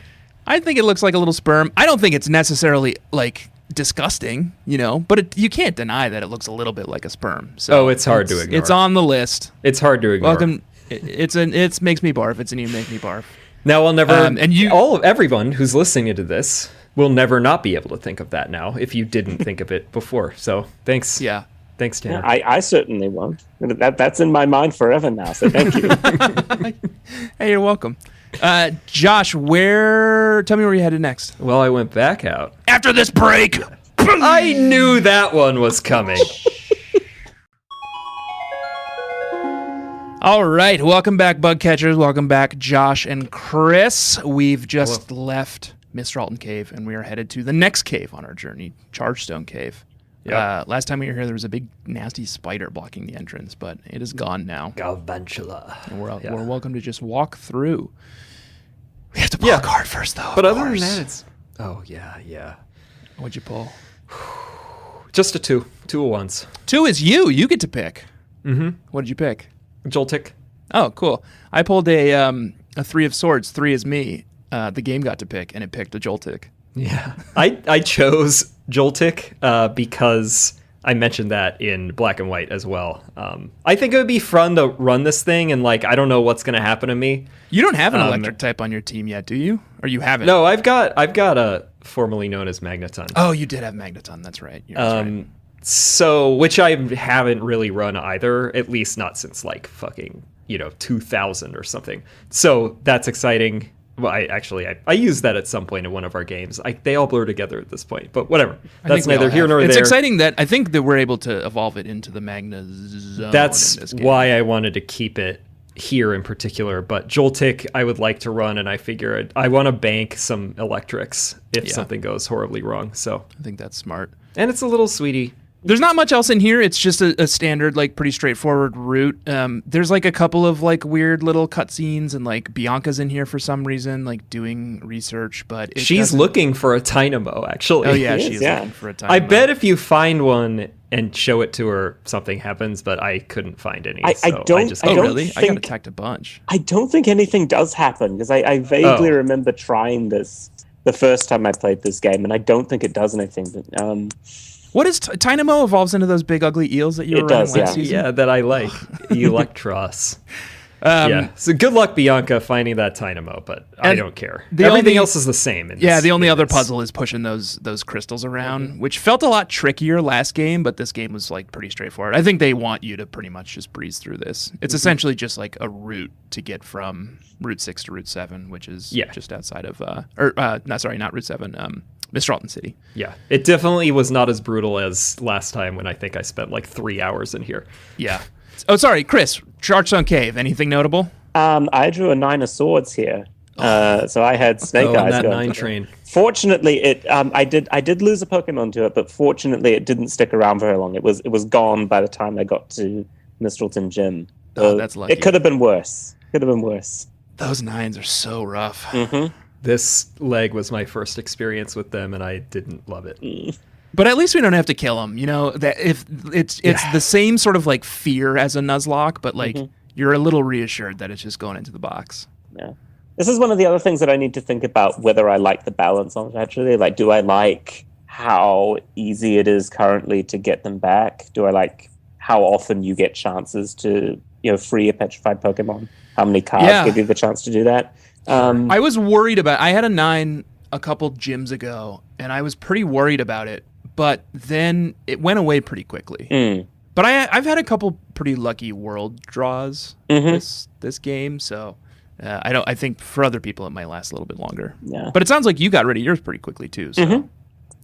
I think it looks like a little sperm. I don't think it's necessarily, like, disgusting, you know, but you can't deny that it looks a little bit like a sperm. So it's hard to ignore. It's on the list. It's hard to ignore. Welcome. It's makes me barf. It's an You Make Me Barf. Now I'll never. Everyone who's listening to this will never not be able to think of that now if you didn't think of it before. So thanks. Yeah. Thanks, Tanner. Yeah, I certainly won't. That's in my mind forever now. So thank you. Hey, you're welcome. Josh, tell me where you headed next. Well, I went back out. After this break. I knew that one was coming. All right. Welcome back, bug catchers. Welcome back, Josh and Chris. We've just left Mistralton Cave, and we are headed to the next cave on our journey, Chargestone Cave. Yep. Last time we were here, there was a big, nasty spider blocking the entrance, but it is gone now. Galvantula. And we're welcome to just walk through. We have to pull a card first, though. But other than that, it's... Oh, yeah. What'd you pull? Just a 2. 2 of ones. 2 is you. You get to pick. Mm-hmm. What did you pick? Joltik. Oh, cool. I pulled a 3 of swords. 3 is me. The game got to pick, and it picked a Joltik. Yeah. I chose Joltik because I mentioned that in Black and White as well. I think it would be fun to run this thing, and I don't know what's going to happen to me. You don't have an electric type on your team yet, do you? Or you haven't? No, I've got a formerly known as Magneton. Oh, you did have Magneton. That's right. That's right. So, which I haven't really run either, at least not since 2000 or something. So that's exciting. Well, I used that at some point in one of our games. They all blur together at this point, but whatever. That's neither here nor there. It's exciting that I think that we're able to evolve it into the Magna Zone. That's why I wanted to keep it here in particular. But Joltik, I would like to run, and I figured I want to bank some electrics if something goes horribly wrong. So I think that's smart. And it's a little sweetie. There's not much else in here. It's just a standard, pretty straightforward route. There's a couple of weird little cutscenes, and Bianca's in here for some reason, doing research. But she's looking for a Tynamo, actually. Oh yeah, she's looking for a Tynamo. I bet if you find one and show it to her, something happens. But I couldn't find any. I got attacked a bunch. I don't think anything does happen because I vaguely remember trying this the first time I played this game, and I don't think it does anything. But what is Tynamo evolves into those big ugly eels that you were running last season? Yeah, that I like. Electros. So good luck, Bianca, finding that Tynamo, but I don't care. Everything else is the same. The only other puzzle is pushing those crystals around, which felt a lot trickier last game, but this game was pretty straightforward. I think they want you to pretty much just breeze through this. It's essentially just a route to get from Route 6 to Route 7, which is just outside of not Route 7, Mistralton City. Yeah, it definitely was not as brutal as last time when I think I spent 3 hours in here. Yeah. Oh, sorry, Chris. Chargestone Cave. Anything notable? I drew a 9 of swords here, so I had Snake Eyes. That 9 train. Fortunately, I did lose a Pokemon to it, but fortunately, it didn't stick around very long. It was gone by the time I got to Mistralton Gym. So that's lucky. It could have been worse. Those 9s are so rough. Mm-hmm. This leg was my first experience with them, and I didn't love it. But at least we don't have to kill them. That if it's the same sort of fear as a Nuzlocke, but you're a little reassured that it's just going into the box. Yeah. This is one of the other things that I need to think about whether I like the balance on it, actually. Do I like how easy it is currently to get them back? Do I like how often you get chances to free a petrified Pokemon? How many cards give you the chance to do that? I was worried about. I had a 9 a couple gyms ago, and I was pretty worried about it. But then it went away pretty quickly. But I've had a couple pretty lucky world draws this game, so I think for other people it might last a little bit longer. Yeah. But it sounds like you got rid of yours pretty quickly too. So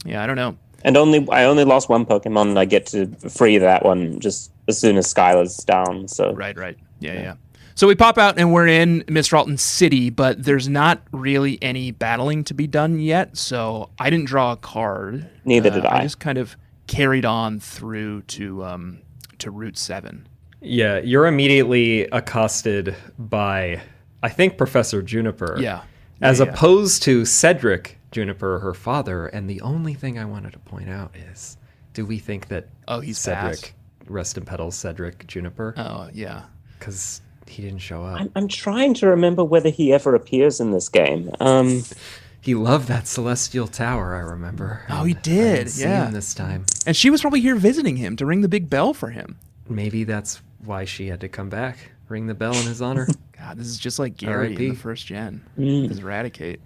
yeah, I don't know. And I only lost one Pokemon, and I get to free that one just as soon as Skylar's down. So right, yeah. So we pop out and we're in Mistralton City, but there's not really any battling to be done yet, so I didn't draw a card. Neither did I. I just kind of carried on through to Route 7. Yeah, you're immediately accosted by, I think, Professor Juniper. Yeah. As opposed to Cedric Juniper, her father, and the only thing I wanted to point out is, do we think that he's Cedric, rest in petals, Cedric Juniper? Oh, yeah. Because he didn't show up. I'm trying to remember whether he ever appears in this game. He loved that Celestial Tower, I remember. Oh, he did. See him this time. And she was probably here visiting him to ring the big bell for him. Maybe that's why she had to come back, ring the bell in his honor. God, this is just like Gary in the first gen. His Eradicate.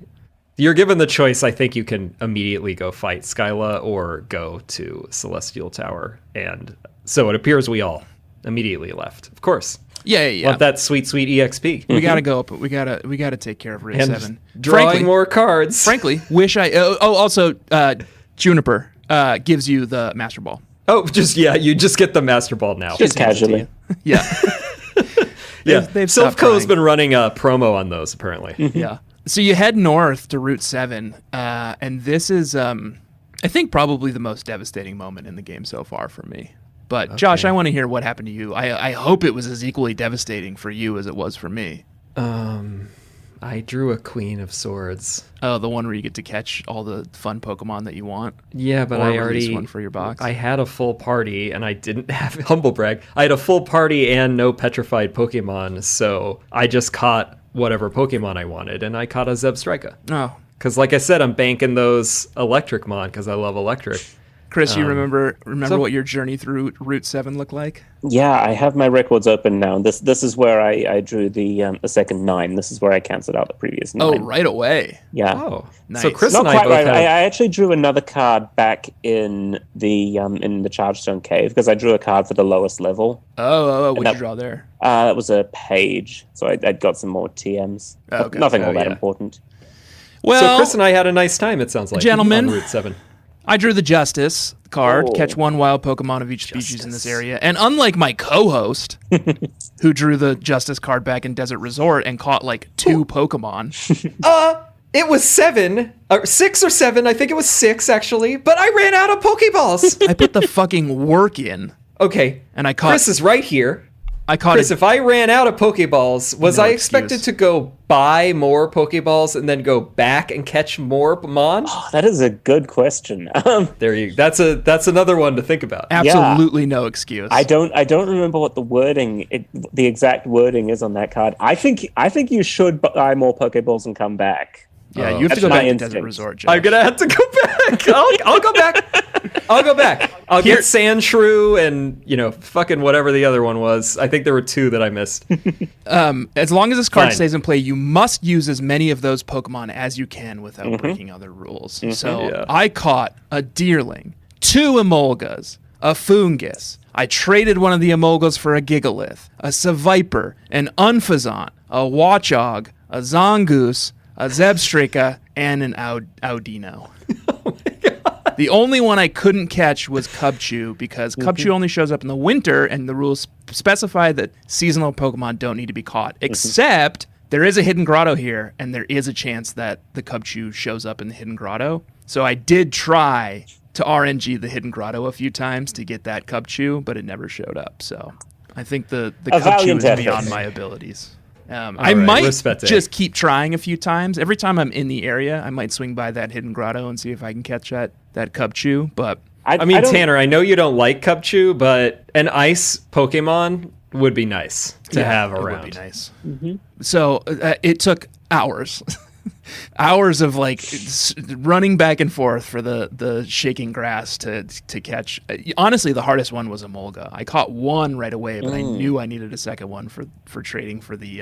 You're given the choice. I think you can immediately go fight Skyla or go to Celestial Tower. And so it appears we all immediately left. Of course. Yeah. Want that sweet EXP. We gotta go up. We gotta take care of Route 7. Drawing more cards. Frankly, wish I. Also, Juniper gives you the Master Ball. Oh, you just get the Master Ball now. Just casually. Yeah. They've Silphco's been running a promo on those apparently. Yeah. So you head north to Route 7, and this is, I think, probably the most devastating moment in the game so far for me. But, okay. Josh, I want to hear what happened to you. I hope it was as equally devastating for you as it was for me. I drew a Queen of Swords. Oh, the one where you get to catch all the fun Pokemon that you want? Yeah, but I already... one for your box? I had a full party, and I didn't have... Humble brag. I had a full party and no petrified Pokemon, so I just caught whatever Pokemon I wanted, and I caught a Zebstrika. Oh. Because, like I said, I'm banking those Electricmon, because I love Electric. Chris, you remember what your journey through Route 7 looked like? Yeah, I have my records open now. This is where I drew the second 9. This is where I cancelled out the previous 9. Oh, right away. Yeah. Oh, nice. So Chris Not and I quite both right. have... I actually drew another card back in the Chargestone cave because I drew a card for the lowest level. Oh, what'd you draw there? That was a page, so I'd got some more TMs. Okay. Nothing all that important. Well, so Chris and I had a nice time, it sounds like, gentlemen, on Route 7. I drew the Justice card, catch one wild Pokemon of each species in this area. And unlike my co-host, who drew the Justice card back in Desert Resort and caught like 2 Pokemon. It was 6 or 7. I think it was 6, actually. But I ran out of Pokeballs. I put the fucking work in. Okay. And I caught... Chris is right here. Chris, if I ran out of Pokeballs, was I expected to go buy more Pokeballs and then go back and catch more Mon? Oh, that is a good question. That's another one to think about. Absolutely no excuse. I don't remember what the exact wording is on that card. I think you should buy more Pokeballs and come back. Yeah, you have to go back to Desert Resort, Josh. I'm gonna have to go back. I'll go back. I'll go back. I'll get Sandshrew and, fucking whatever the other one was. I think there were 2 that I missed. As long as this card stays in play, you must use as many of those Pokemon as you can without breaking other rules. So I caught a Deerling, 2 Emolgas, a Foongus. I traded one of the Emolgas for a Gigalith, a Seviper, an Unfazant, a Watchog, a Zongoose, a Zebstrika, and an Audino. Oh my God. The only one I couldn't catch was Cubchoo because Cubchoo only shows up in the winter, and the rules specify that seasonal Pokemon don't need to be caught, except there is a hidden grotto here, and there is a chance that the Cubchoo shows up in the hidden grotto. So I did try to RNG the hidden grotto a few times to get that Cubchoo, but it never showed up. So I think the Cubchoo is beyond my abilities. I might just keep trying a few times. Every time I'm in the area, I might swing by that hidden grotto and see if I can catch that Cubchoo. But Tanner, I know you don't like Cubchoo, but an ice Pokemon would be nice to have around. It would be nice. So it took hours. Hours of running back and forth for the shaking grass to catch. Honestly, the hardest one was Emolga. I caught one right away, but I knew I needed a second one for trading for the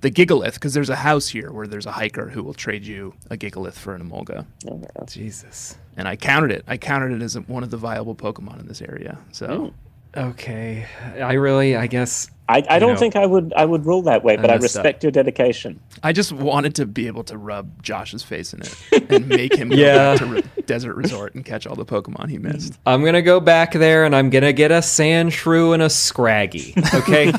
Gigalith, because there's a house here where there's a hiker who will trade you a Gigalith for an Emolga. Oh, Jesus. And I counted it. I counted it as one of the viable Pokemon in this area. So okay, I guess. I don't think I would rule that way, but I respect your dedication. I just wanted to be able to rub Josh's face in it and make him go back to Desert Resort and catch all the Pokemon he missed. I'm going to go back there and I'm going to get a Sandshrew and a Scraggy. Okay?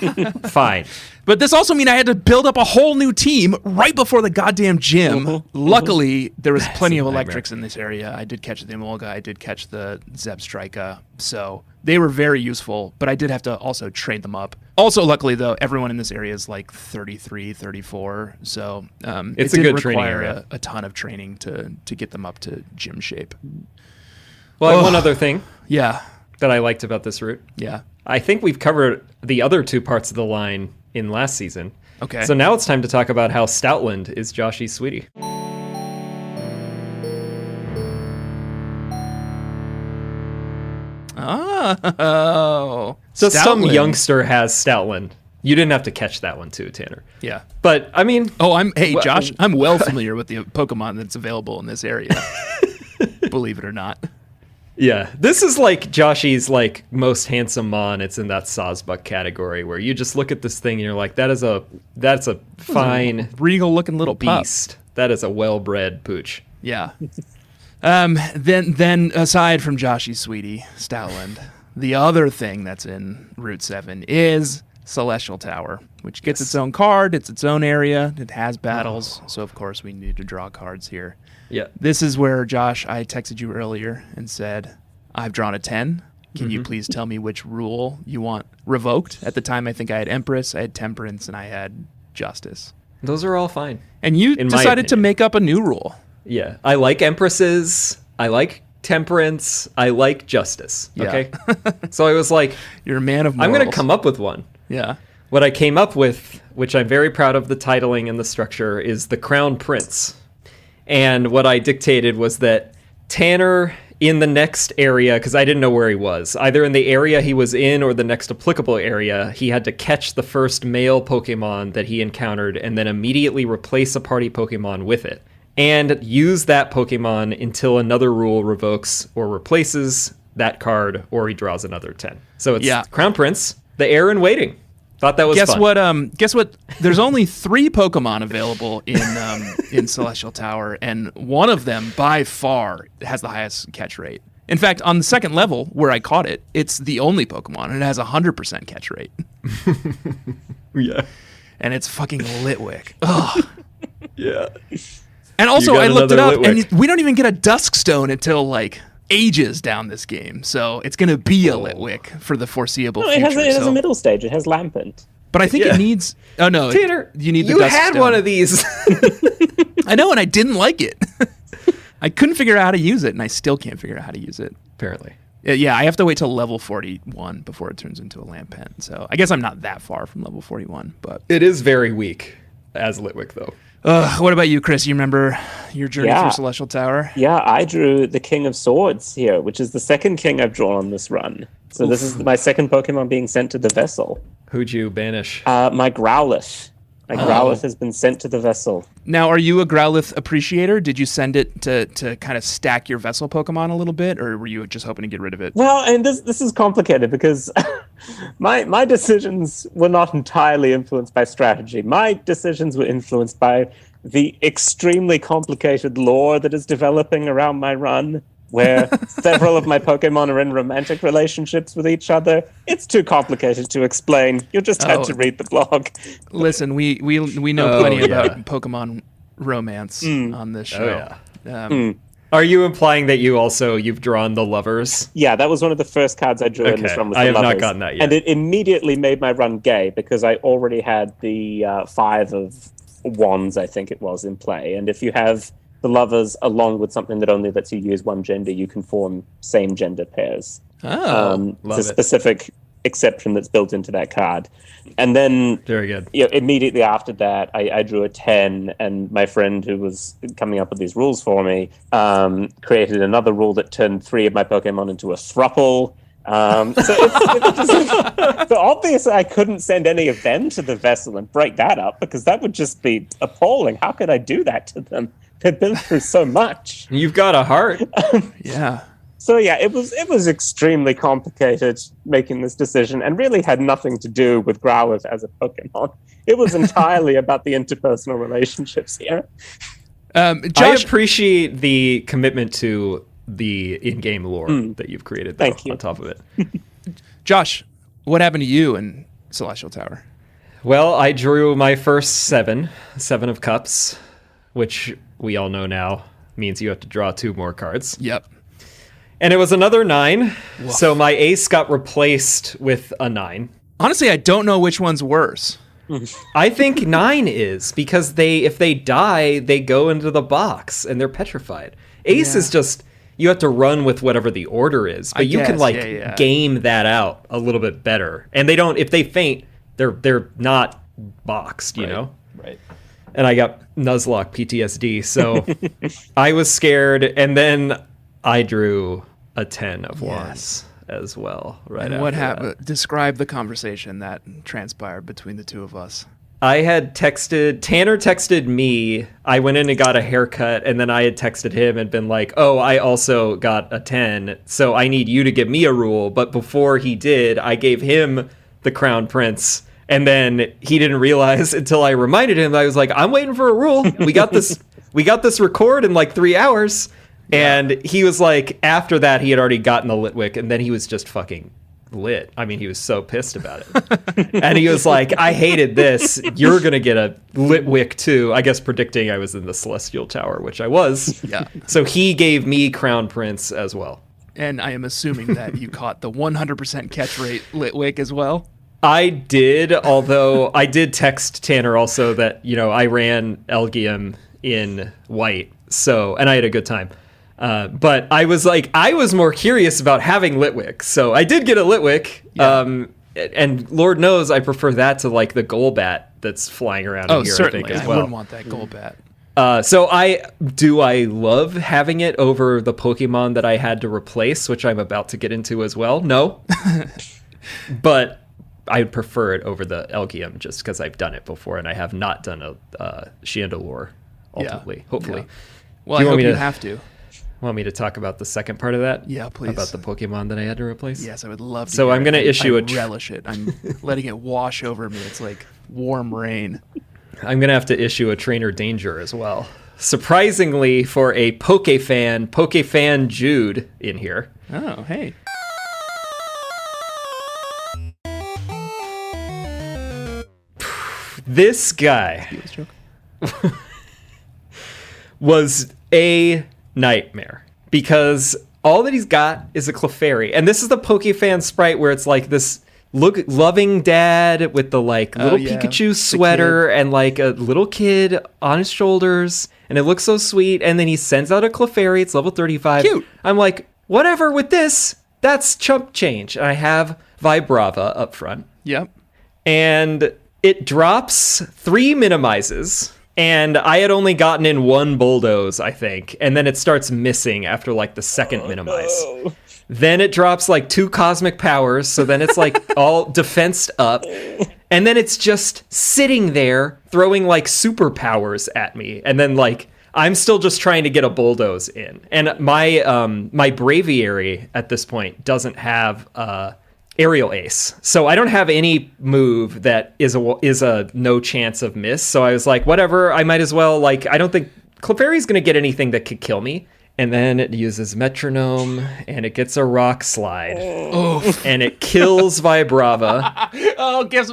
Fine. But this also means I had to build up a whole new team right before the goddamn gym. Luckily, there was plenty of electrics in this area. I did catch the Emolga. I did catch the Zebstrika. So they were very useful, but I did have to also trade them up. Also, luckily, though, everyone in this area is like 33, 34. So it's a good training area. A ton of training to get them up to gym shape. Well, I have one other thing. Yeah. That I liked about this route. Yeah. I think we've covered the other 2 parts of the line in last season. Okay. So now it's time to talk about how Stoutland is Joshy's sweetie. Oh. So some youngster has Stoutland. You didn't have to catch that one too, Tanner. Yeah. But, I mean... Josh, I'm well familiar with the Pokemon that's available in this area. Believe it or not. Yeah. This is like Joshy's most handsome Mon. It's in that Sawsbuck category where you just look at this thing and you're like, that's a fine... regal-looking little beast. Pup. That is a well-bred pooch. Yeah. Then aside from Joshy's sweetie, Stoutland, the other thing that's in Route 7 is Celestial Tower, which gets its own card. It's its own area. It has battles. So, of course, we need to draw cards here. Yeah. This is where, Josh, I texted you earlier and said, I've drawn a 10. Can you please tell me which rule you want revoked? At the time, I think I had Empress, I had Temperance, and I had Justice. Those are all fine. And you decided to make up a new rule. Yeah. I like Empresses. I like Temperance. I like Justice. Okay. So I was like, you're a man of morals. I'm going to come up with one. Yeah. What I came up with, which I'm very proud of the titling and the structure, is the Crown Prince. And what I dictated was that Tanner in the next area, because I didn't know where he was, either in the area he was in or the next applicable area, he had to catch the first male Pokemon that he encountered and then immediately replace a party Pokemon with it. And use that Pokemon until another rule revokes or replaces that card, or he draws another 10. So it's Crown Prince, the heir in waiting. Thought that was fun. Guess what? There's only 3 Pokemon available in Celestial Tower, and one of them by far has the highest catch rate. In fact, on the second level where I caught it, it's the only Pokemon, and it has 100% catch rate. Yeah. And it's fucking Litwick. Ugh. Yeah. And also, I looked it up, Litwick. and we don't even get a Duskstone until like ages down this game, so it's going to be a Litwick for the foreseeable future. It has a middle stage. It has Lampent. But I think it needs... Oh, no. Tanner, you need the you Dusk had Stone. one of these. I know, and I didn't like it. I couldn't figure out how to use it, and I still can't figure out how to use it. Apparently. Yeah, I have to wait till level 41 before it turns into a Lampent. So I guess I'm not that far from level 41, but... It is very weak as Litwick, though. What about you, Chris? You remember your journey through Celestial Tower? Yeah, I drew the King of Swords here, which is the second king I've drawn on this run. So this is my second Pokemon being sent to the vessel. Who'd you banish? My Growlithe. My Growlithe has been sent to the vessel. Now, are you a Growlithe appreciator? Did you send it to kind of stack your vessel Pokemon a little bit, or were you just hoping to get rid of it? Well, and this is complicated because my decisions were not entirely influenced by strategy. My decisions were influenced by the extremely complicated lore that is developing around my run, where several of my Pokemon are in romantic relationships with each other. It's too complicated to explain. You'll just have to read the blog. Listen, we know plenty about Pokemon romance on this show. Are you implying that you've drawn the lovers? Yeah, that was one of the first cards I drew in this run. Was I the have lovers. not gotten that yet. And it immediately made my run gay because I already had the 5 of Wands, I think it was, in play. And if you have the lovers along with something that only lets you use one gender, you can form same gender pairs. It's a specific exception that's built into that card. And then very good. Immediately after that, I drew a 10, and my friend who was coming up with these rules for me created another rule that turned 3 of my Pokemon into a thruple. So obviously I couldn't send any of them to the vessel and break that up, because that would just be appalling. How could I do that to them? They've been through so much. You've got a heart. Yeah. So yeah, it was extremely complicated making this decision, and really had nothing to do with Growlithe as a Pokemon. It was entirely about the interpersonal relationships here. Josh, I appreciate the commitment to the in-game lore that you've created, though, Thank you. on top of it. Josh, what happened to you in Celestial Tower? Well, I drew my first 7 of Cups, which we all know now means you have to draw 2 more cards. Yep. And it was another 9, Woof. so my ace got replaced with a 9. Honestly, I don't know which one's worse. I think 9 is, because if they die, they go into the box and they're petrified. Ace is just, you have to run with whatever the order is, but you can game that out a little bit better. And they don't, if they faint, they're not boxed, you know? Right. And I got Nuzlocke PTSD, so I was scared, and then I drew a 10 of Wands as well. Right. And what happened? Describe the conversation that transpired between the two of us. Tanner texted me, I went in and got a haircut, and then I had texted him and been like, oh, I also got a 10, so I need you to give me a rule. But before he did, I gave him the Crown Prince, and then he didn't realize until I reminded him. I was like, I'm waiting for a rule. We got this record in like 3 hours. And he was like, after that, he had already gotten the Litwick, and then he was just fucking lit. I mean, he was so pissed about it. And he was like, I hated this. You're going to get a Litwick too. I guess predicting I was in the Celestial Tower, which I was. Yeah. So he gave me Crown Prince as well. And I am assuming that you caught the 100% catch rate Litwick as well. I did, although I did text Tanner also that, I ran Elgium in white. So, and I had a good time. But I was more curious about having Litwick. So I did get a Litwick. Yeah. And Lord knows I prefer that to like the Golbat that's flying around in here, certainly. I think, as I well. wouldn't want that Golbat. So I love having it over the Pokemon that I had to replace, which I'm about to get into as well. No. But I prefer it over the Elgium just because I've done it before and I have not done a Chandelure ultimately, hopefully. Yeah. Well, I hope you have to. Want me to talk about the second part of that? Yeah, please. About the Pokemon that I had to replace? Yes, I would love to. So I'm going to issue I relish it. I'm letting it wash over me. It's like warm rain. I'm going to have to issue a Trainer Danger as well. Surprisingly, for a Pokefan Jude in here. Oh, hey. This guy was a nightmare because all that he's got is a Clefairy. And this is the Pokefan sprite where it's like this loving dad with the like little Pikachu sweater and like a little kid on his shoulders. And it looks so sweet. And then he sends out a Clefairy. It's level 35. Cute. I'm like, whatever with this. That's chump change. And I have Vibrava up front. Yep. And it drops 3 minimizes. And I had only gotten in 1 bulldoze, I think. And then it starts missing after like the second minimize. No. Then it drops like 2 cosmic powers. So then it's like all defensed up. And then it's just sitting there throwing like superpowers at me. And then like I'm still just trying to get a bulldoze in. And my my Braviary at this point doesn't have Aerial Ace. So I don't have any move that is a no chance of miss. So I was like, whatever, I might as well, like, I don't think Clefairy's going to get anything that could kill me. And then it uses Metronome, and it gets a Rock Slide. Oof. And it kills Vibrava.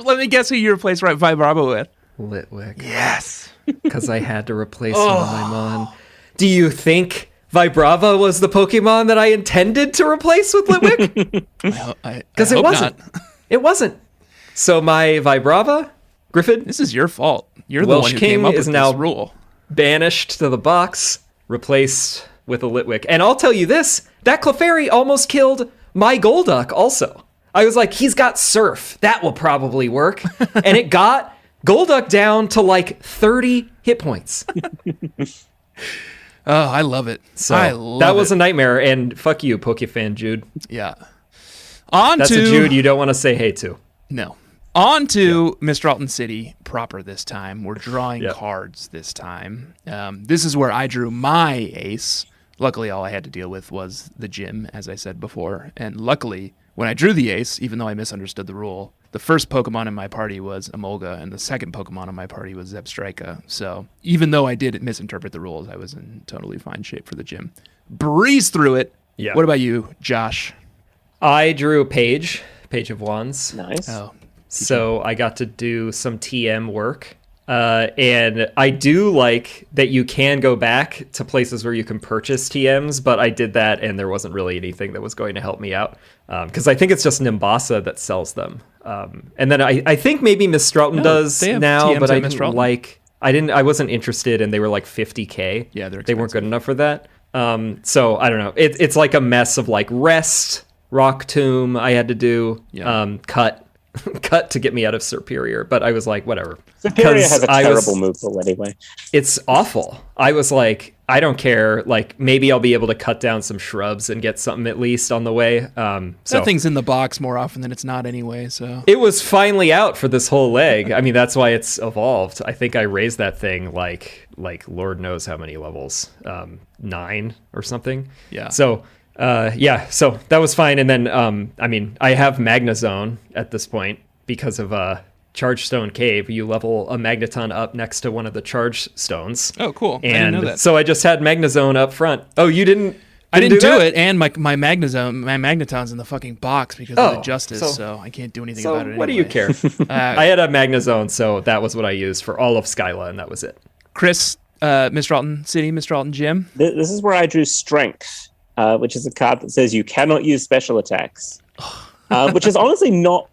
Let me guess who you replaced Vibrava with. Litwick. Yes. Because I had to replace one of my Mon. Do you think Vibrava was the Pokemon that I intended to replace with Litwick? Because it wasn't. It wasn't. So my Vibrava, Griffin. This is your fault. You're the Welsh one who King came up is with now this rule. Banished to the box, replaced with a Litwick. And I'll tell you this, that Clefairy almost killed my Golduck also. I was like, he's got Surf. That will probably work. And it got Golduck down to like 30 hit points. Oh, I love it. So that was a nightmare, and fuck you, Pokefan Jude. Yeah. That's a Jude you don't want to say hey to. No. On to Mistralton City proper this time. We're drawing cards this time. This is where I drew my ace. Luckily, all I had to deal with was the gym, as I said before. And luckily, when I drew the ace, even though I misunderstood the rule, the first Pokemon in my party was Emolga, and the second Pokemon in my party was Zebstrika. So even though I did misinterpret the rules, I was in totally fine shape for the gym. Breeze through it. Yeah. What about you, Josh? I drew a Page of Wands. Nice. Oh, so I got to do some TM work. And I do like that you can go back to places where you can purchase TMs, but I did that and there wasn't really anything that was going to help me out. Because I think it's just Nimbasa that sells them. And then I think maybe Mistralton does now, TMs but I didn't I wasn't interested, and they were like 50K. Yeah, they weren't good enough for that. So I don't know. It's like a mess of like Rest, Rock Tomb I had to do, cut to get me out of Superior, but I was like, whatever. Superior has a terrible move pool anyway. It's awful. I was like, I don't care. Like, maybe I'll be able to cut down some shrubs and get something at least on the way. So that thing's in the box more often than it's not anyway. So it was finally out for this whole leg. I mean, that's why it's evolved. I think I raised that thing like Lord knows how many levels, 9 or something. Yeah. So. So that was fine. And then, I have Magnezone at this point because of Chargestone Cave. You level a Magneton up next to one of the Charge Stones. Oh, cool. And I didn't know that. So I just had Magnezone up front. Oh, you didn't? I didn't do that? it, and my magneton's in the fucking box because of the justice, so I can't do anything about it anyway. What do you care? I had a magnezone, so that was what I used for all of Skyla, and that was it. Chris, Mistralton City, Mistralton Gym. This is where I drew Strength, which is a card that says you cannot use special attacks, which is honestly not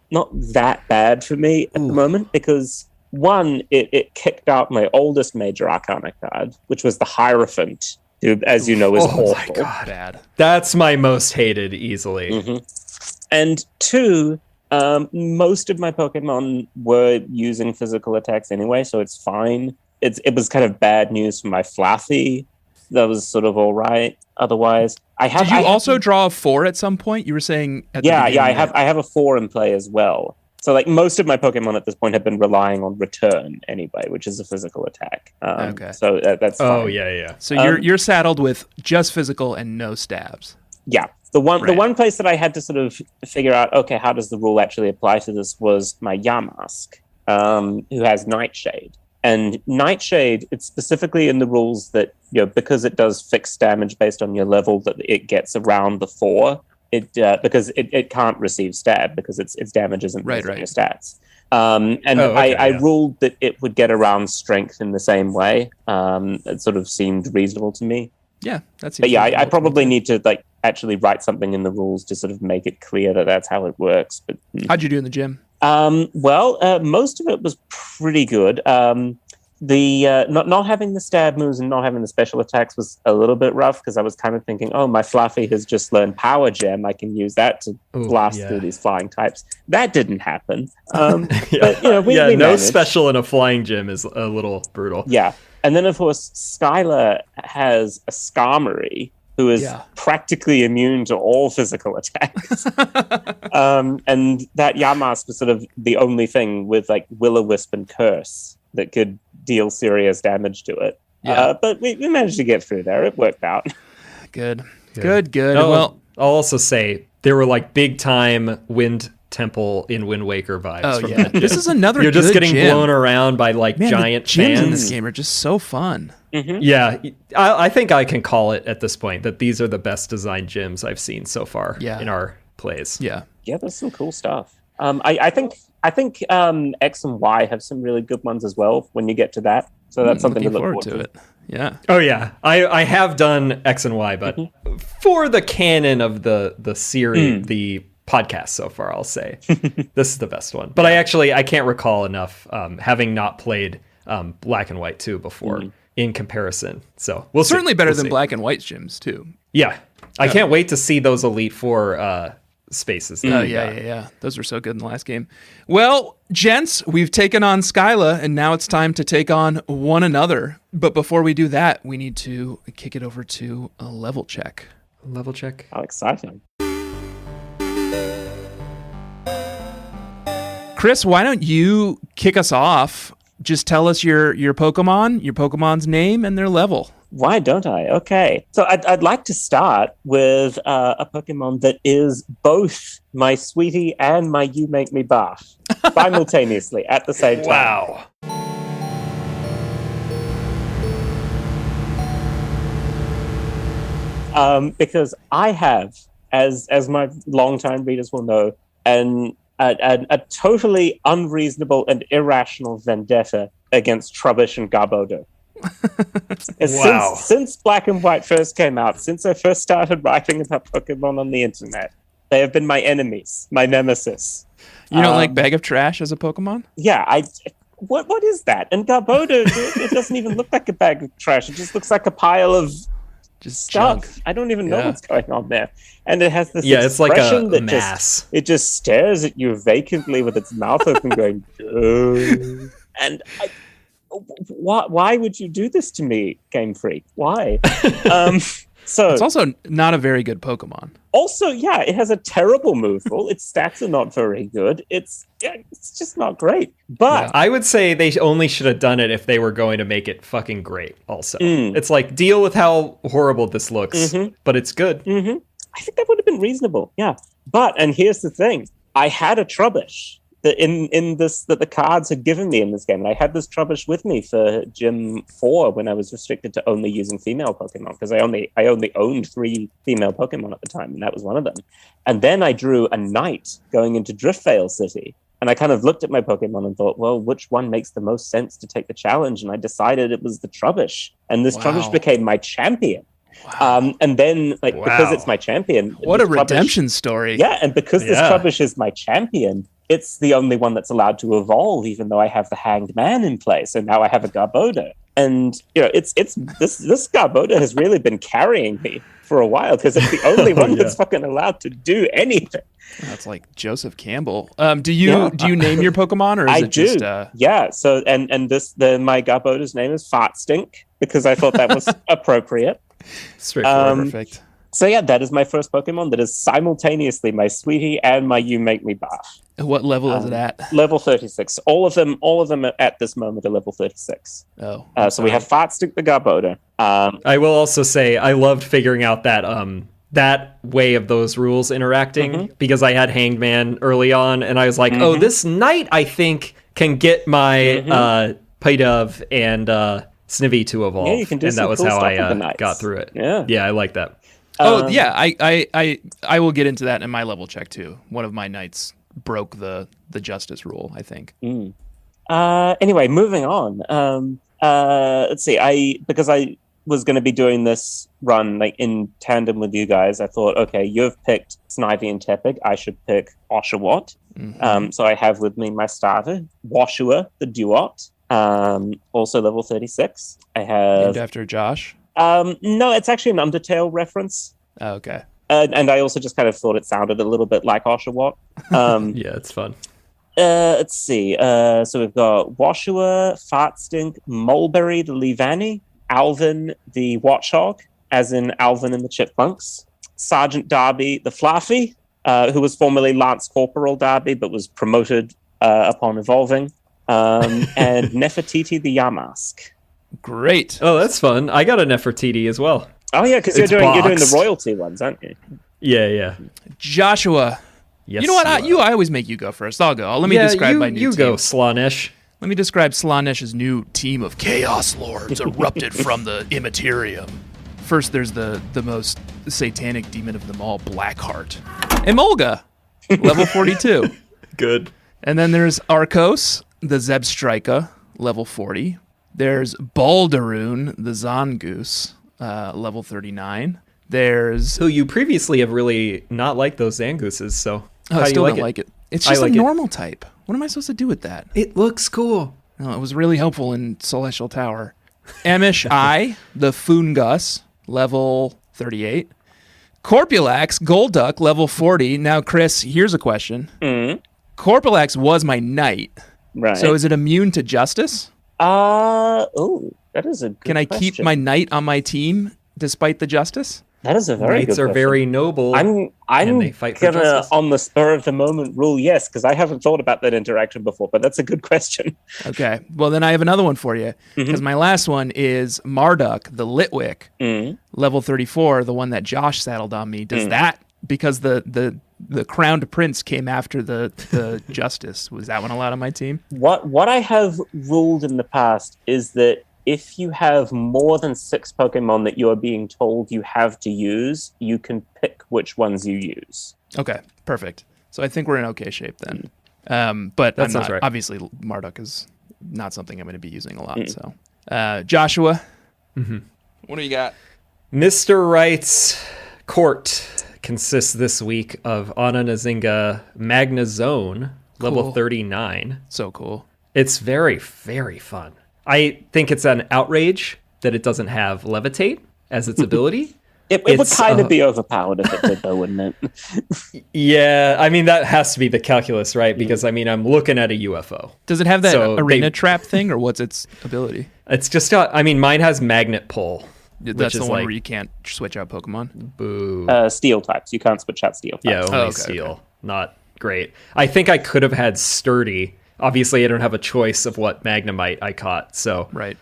that bad for me at the moment, because one, it kicked out my oldest major arcana card, which was the Hierophant, who, as you know, is awful. My God. Bad. That's my most hated easily. Mm-hmm. And two, most of my Pokemon were using physical attacks anyway, so it's fine. It was kind of bad news for my Fluffy. That was sort of all right. Otherwise, Did you also draw a 4 at some point? You were saying at the beginning. I have a 4 in play as well. So like most of my Pokemon at this point have been relying on Return anyway, which is a physical attack. Okay. So that's fine. Oh yeah. So you're saddled with just physical and no stabs. Yeah. The one place that I had to sort of figure out, okay, how does the rule actually apply to this, was my Yamask, who has Nightshade. And Nightshade, it's specifically in the rules that, because it does fixed damage based on your level, that it gets around the 4. Because it can't receive stab because its damage isn't based on your stats. I ruled that it would get around Strength in the same way. It sort of seemed reasonable to me. Yeah, that's. But yeah, I probably need to actually write something in the rules to sort of make it clear that that's how it works. But how'd you do in the gym? Most of it was pretty good. The not having the stab moves and not having the special attacks was a little bit rough, because I was kind of thinking, oh, my Fluffy has just learned Power Gem. I can use that to blast through these flying types. That didn't happen. But we no managed. special in a flying gym is a little brutal. Yeah, and then of course Skyla has a Skarmory, who is practically immune to all physical attacks. And that Yamask was sort of the only thing with like Will-O-Wisp and Curse that could deal serious damage to it. But we managed to get through there. It worked out. Good. Well, I'll also say there were like big time Wind Temple in Wind Waker vibes. Oh from yeah, that this is another. You're just getting gym. blown around by like giant the gyms fans. in this game are just so fun. Mm-hmm. Yeah, I think I can call it at this point that these are the best designed gyms I've seen so far in our plays. Yeah, there's some cool stuff. I think X and Y have some really good ones as well when you get to that. So that's something to look forward to. It. Yeah. Oh yeah, I have done X and Y, but for the canon of the series, the podcast so far, I'll say this is the best one. But I can't recall enough, having not played Black and White 2 before in comparison. So we'll certainly see. better than Black and White gyms too. Yeah, I can't wait to see those Elite Four spaces. Yeah. Those were so good in the last game. Well, gents, we've taken on Skyla, and now it's time to take on one another. But before we do that, we need to kick it over to a level check. Level check. How exciting. Chris, why don't you kick us off? Just tell us your Pokemon's name, and their level. Why don't I? Okay. So I'd like to start with a Pokemon that is both my sweetie and my you make me barf simultaneously at the same time. Wow. Because I have, as my longtime readers will know, a totally unreasonable and irrational vendetta against Trubbish and Garbodor. Wow. Since Black and White first came out, since I first started writing about Pokemon on the internet, they have been my enemies, my nemesis. You don't like Bag of Trash as a Pokemon? Yeah, what is that? And Garbodor, it doesn't even look like a bag of trash. It just looks like a pile of just stuff. Junk. I don't even know what's going on there. And it has this it's like a that mass. It just stares at you vacantly with its mouth open going, "Ugh." And why would you do this to me, Game Freak? Why? So it's also not a very good Pokemon. Also, it has a terrible move pool. Its stats are not very good. It's just not great. But I would say they only should have done it if they were going to make it fucking great. Also, it's like, deal with how horrible this looks, but it's good. I think that would have been reasonable. Yeah, and here's the thing: I had a Trubbish that the cards had given me in this game. And I had this Trubbish with me for Gym 4 when I was restricted to only using female Pokemon, because I only owned 3 female Pokemon at the time, and that was one of them. And then I drew a knight going into Driftvale City. And I kind of looked at my Pokemon and thought, well, which one makes the most sense to take the challenge? And I decided it was the Trubbish. And this Trubbish became my champion. Wow. And then, because it's my champion. What a redemption story. Yeah, and because this Trubbish is my champion, it's the only one that's allowed to evolve, even though I have the Hanged Man in place. And now I have a Garbodor. And, this Garbodor has really been carrying me for a while, because it's the only one that's fucking allowed to do anything. That's like Joseph Campbell. Do you name your Pokemon, or is it just? Yeah. So my Garbodor's name is Fart Stink, because I thought that was appropriate. Straightforward. Perfect. So yeah, that is my first Pokemon that is simultaneously my sweetie and my You Make Me Barf. What level is it at? Level 36. All of them at this moment are level 36. Oh. So we have Fartstick the Garbodor. I will also say I loved figuring out that way of those rules interacting, because I had Hanged Man early on, and I was like, oh, this knight I think can get my Pidove and Snivy to evolve. Yeah, you can do and that was cool how I got through it. Yeah, I like that. I will get into that in my level check too. One of my knights broke the justice rule, I think. Anyway, moving on. Let's see. Because I was going to be doing this run in tandem with you guys, I thought, okay, you've picked Snivy and Tepig. I should pick Oshawott. So I have with me my starter, Washua the Duot, also level 36. I have named after Josh. No, it's actually an Undertale reference. Oh, okay. And I also just kind of thought it sounded a little bit like Oshawott. Yeah, it's fun. Let's see. So we've got Washua, Fartstink, Mulberry the Levani, Alvin the Watchhog, as in Alvin and the Chipmunks, Sergeant Darby the Fluffy, who was formerly Lance Corporal Darby but was promoted upon evolving, and Nefertiti the Yamask. Great. Oh, that's fun. I got a Nefertiti as well. Oh yeah, because you're doing the royalty ones, aren't you? Yeah. Joshua. Yes. You know what? I always make you go first. I'll go. Let me describe my new team. You go, Slaanesh. Let me describe Slaanesh's new team of Chaos Lords erupted from the Immaterium. First, there's the most satanic demon of them all, Blackheart. Emolga, level 42. Good. And then there's Arcos, the Zebstrika, level 40. There's Baldaroon, the Zangoose, level 39. There's... Who you previously have really not liked those Zangooses, so... Oh, I still don't like it. It's just a normal type. What am I supposed to do with that? It looks cool. No, it was really helpful in Celestial Tower. Amish I, the Foongus, level 38. Corpulax, Golduck, level 40. Now, Chris, here's a question. Corpulax was my knight. Right. So is it immune to justice? That is a good Can I question. keep my knight on my team despite the justice? That is a very good Knights are question. very noble. I'm they fight for gonna, justice. on the spur of the moment, rule yes, because I haven't thought about that interaction before, but that's a good question. Okay. Well, then I have another one for you, because my last one is Marduk, the Litwick, level 34, the one that Josh saddled on me. Does that, because the crowned prince came after the justice, was that one allowed on my team? What I have ruled in the past is that if you have more than 6 Pokemon that you are being told you have to use, you can pick which ones you use. Okay, perfect. So I think we're in okay shape then. But that sounds right. Obviously, Marduk is not something I'm going to be using a lot. So, Joshua, what do you got? Mr. Wright's court consists this week of Ananazinga Magnazone, level 39. So cool. It's very, very fun. I think it's an outrage that it doesn't have Levitate as its ability. It would kind of be overpowered if it did, though, wouldn't it? Yeah, I mean, that has to be the calculus, right? Because, I mean, I'm looking at a UFO. Does it have that arena trap thing, or what's its ability? It's just got, I mean, mine has Magnet Pull. That's the one where you can't switch out Pokemon? Boo. Steel types. You can't switch out steel types. Yeah, only steel. Okay. Not great. I think I could have had Sturdy. Obviously, I don't have a choice of what Magnemite I caught, so right.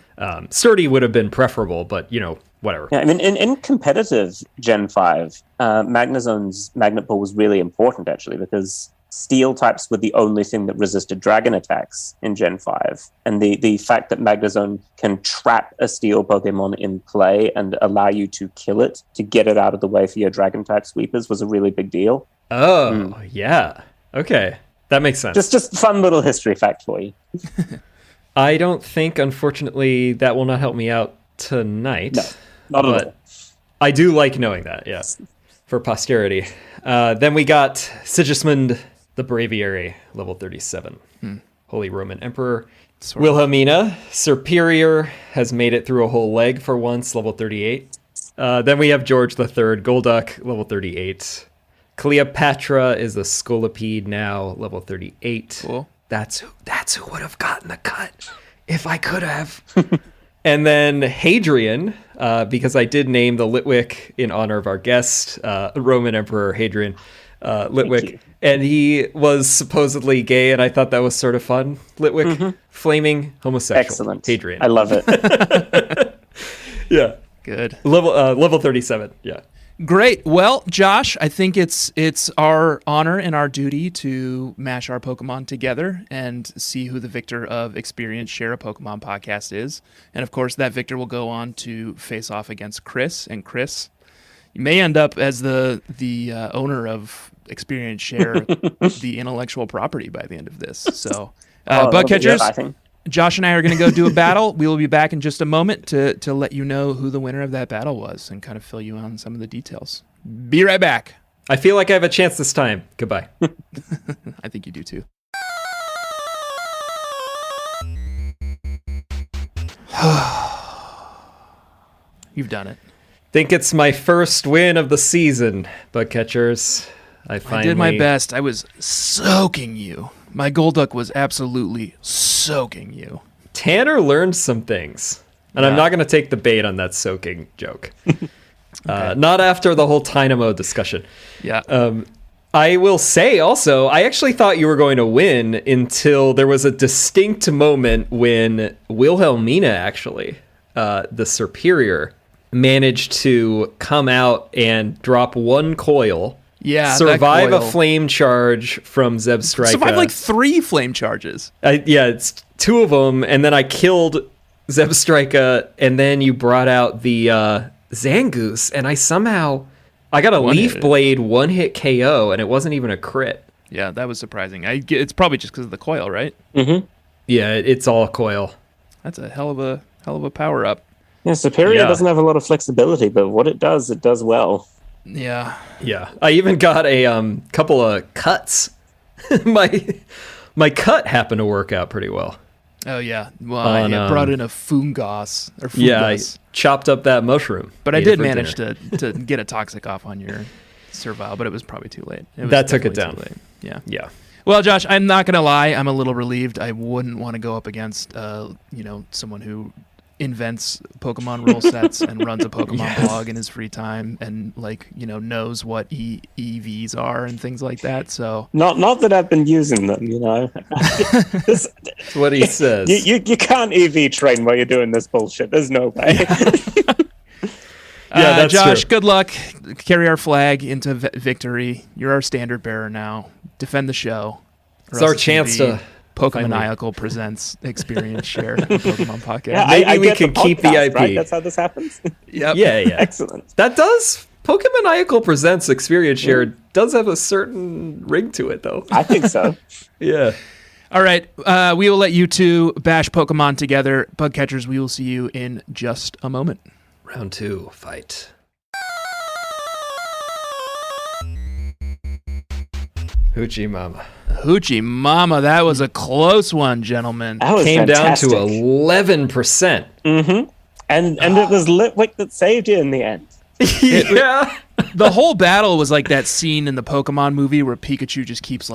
Sturdy would have been preferable, but, whatever. Yeah, I mean, in competitive Gen 5, Magnazone's Magnet Ball was really important, actually, because steel types were the only thing that resisted dragon attacks in Gen 5. And the fact that Magnezone can trap a steel Pokemon in play and allow you to kill it to get it out of the way for your dragon type sweepers was a really big deal. Oh, yeah. Okay. That makes sense. Just fun little history fact for you. I don't think, unfortunately, that will not help me out tonight. No, not at all. I do like knowing that, yes, for posterity. Then we got Sigismund the Braviary, level 37. Holy Roman Emperor. Wilhelmina, Superior, has made it through a whole leg for once, level 38. Then we have George III, Golduck, level 38. Cleopatra is a Scolipede now, level 38. Cool. That's who would have gotten the cut if I could have. And then Hadrian, because I did name the Litwick in honor of our guest, Roman Emperor Hadrian Litwick. And he was supposedly gay, and I thought that was sort of fun. Litwick, flaming homosexual. Excellent. Hadrian. I love it. Yeah. Good. Level 37, yeah. Great. Well, Josh, I think it's our honor and our duty to mash our Pokemon together and see who the victor of Experience Share a Pokemon podcast is. And of course, that victor will go on to face off against Chris. And Chris, you may end up as the owner of Experience Share, the intellectual property by the end of this. So, bug catchers. Josh and I are going to go do a battle. We will be back in just a moment to let you know who the winner of that battle was and kind of fill you on some of the details. Be right back. I feel like I have a chance this time. Goodbye. I think you do too. You've done it. Think it's my first win of the season, bug catchers. I did my best. I was soaking you. My Golduck was absolutely soaking you. Tanner learned some things. And I'm not going to take the bait on that soaking joke. Okay. Not after the whole Dynamo discussion. Yeah. I will say also, I actually thought you were going to win until there was a distinct moment when Wilhelmina, actually, the Superior, managed to come out and drop one coil. Yeah, survive a flame charge from Zebstrika. Survive like 3 flame charges. It's 2 of them, and then I killed Zebstrika, and then you brought out the Zangoose, and I got a Leaf Blade 1-hit KO, and it wasn't even a crit. Yeah, that was surprising. It's probably just because of the coil, right? Mm-hmm. Yeah, it's all coil. That's a hell of a power up. Yeah, Superior doesn't have a lot of flexibility, but what it does well. Yeah. I even got a couple of cuts. my cut happened to work out pretty well. Oh yeah. Well, I brought in a fungus. Yeah, I chopped up that mushroom. But I did manage to get a toxic off on your Servile, but it was probably too late. That took it down. Yeah. Well, Josh, I'm not gonna lie. I'm a little relieved. I wouldn't want to go up against someone who invents Pokemon rule sets and runs a Pokemon blog in his free time and knows what EVs are and things like that. So not that I've been using them, That's what he says. You can't EV train while you're doing this bullshit. There's no way. That's Josh, true. Good luck. Carry our flag into victory. You're our standard bearer now. Defend the show. It's our chance to Pokémaniacal presents Experience Share the Pokemon podcast. Yeah, Maybe we can keep the IP. Right? That's how this happens. Yep. Yeah. Excellent. That does. Pokémaniacal presents Experience Share does have a certain ring to it, though. I think so. Yeah. All right. We will let you two bash Pokemon together. Bug catchers, we will see you in just a moment. Round 2, fight. Hoochie Mama, that was a close one, gentlemen. That was came fantastic. down to 11%. Mm-hmm. And it was Litwick that saved you in the end. Yeah. The whole battle was like that scene in the Pokemon movie where Pikachu just keeps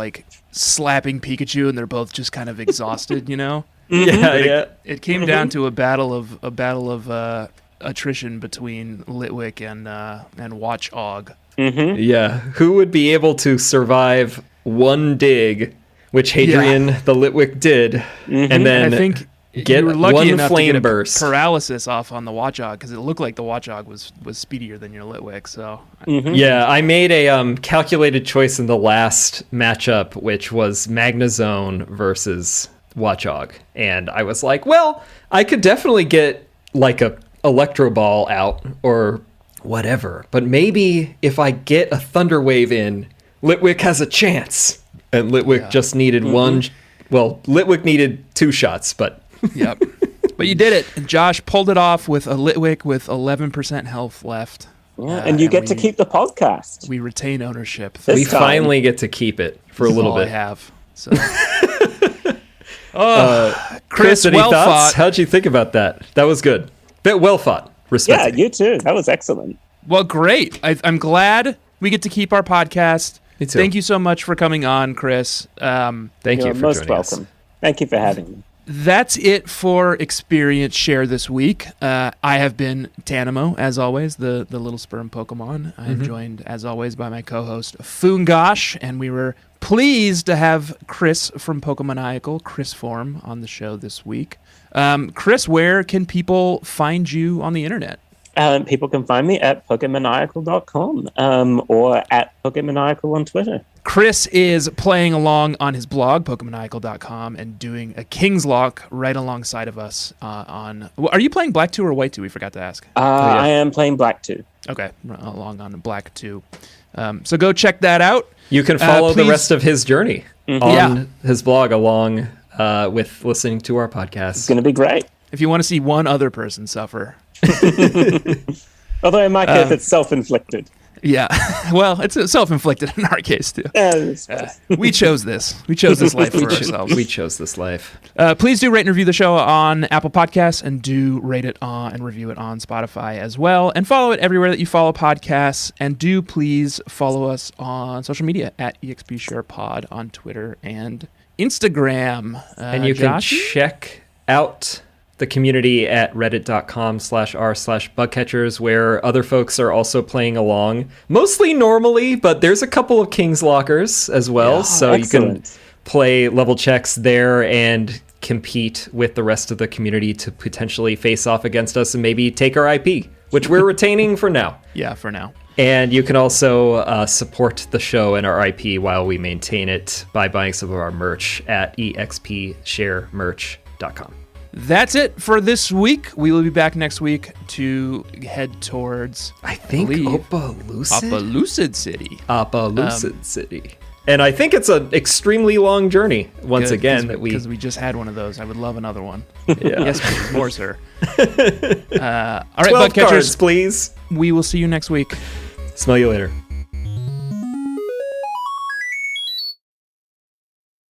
slapping Pikachu and they're both just kind of exhausted, Yeah. It came down to a battle of attrition between Litwick and Watchog. Mm-hmm. Yeah. Who would be able to survive one dig, which Hadrian the Litwick did, and then I think Get you were lucky one enough flame to get a burst. paralysis off on the Watchog because it looked like the Watchog was speedier than your Litwick. So Yeah, I made a calculated choice in the last matchup, which was Magnezone versus Watchog. And I was like, well, I could definitely get like a Electro Ball out or whatever. But maybe if I get a Thunder Wave in, Litwick has a chance. And Litwick just needed one. Well, Litwick needed 2 shots, but... Yep. But you did it. And Josh pulled it off with a Litwick with 11% health left. Yeah, and you get to keep the podcast. We retain ownership. We finally get to keep it for a little all bit. I have. So. Chris, any well thoughts? fought. How'd you think about that? That was good. Bit well fought. Respect. Yeah, you too. That was excellent. Well, great. I'm glad we get to keep our podcast. Me too. Thank you so much for coming on, Chris. Thank you You're for most joining welcome. us. Thank you for having me. That's it for Experience Share this week. I have been Tanimo, as always, the little sperm Pokemon. I'm joined, as always, by my co-host, Fungosh, and we were pleased to have Chris from Pokemaniacal, Chris Form, on the show this week. Chris, where can people find you on the internet? People can find me at Pokémaniacal.com or at Pokémaniacal on Twitter. Chris is playing along on his blog, Pokemaniacal.com, and doing a Kingslocke right alongside of us on... Are you playing Black 2 or White 2? We forgot to ask. I am playing Black 2. Okay, along on Black 2. So go check that out. You can follow the please- rest of his journey on his blog along with listening to our podcast. It's going to be great. If you want to see one other person suffer. Although in my case, it's self-inflicted. Yeah, well, it's self-inflicted in our case, too. It's We chose this. We chose this life for ourselves. We chose this life. Please do rate and review the show on Apple Podcasts, and do rate it on and review it on Spotify as well. And follow it everywhere that you follow podcasts. And do please follow us on social media at EXPSharePod on Twitter and Instagram. And you can check out the community at reddit.com/r/bugcatchers, where other folks are also playing along, mostly normally, but there's a couple of Kingslockers as well. So excellent. You can play level checks there and compete with the rest of the community to potentially face off against us and maybe take our IP, which we're retaining for now. Yeah, for now. And you can also support the show and our IP while we maintain it by buying some of our merch at expsharemerch.com. That's it for this week. We will be back next week to head towards, I think, Opelucid City. Opelucid City. And I think it's an extremely long journey, once Good, again. because we just had one of those. I would love another one. Yeah. Yes, please. More, sir. All right, 12 Bugcatchers, cards, please. we will see you next week. Smell you later.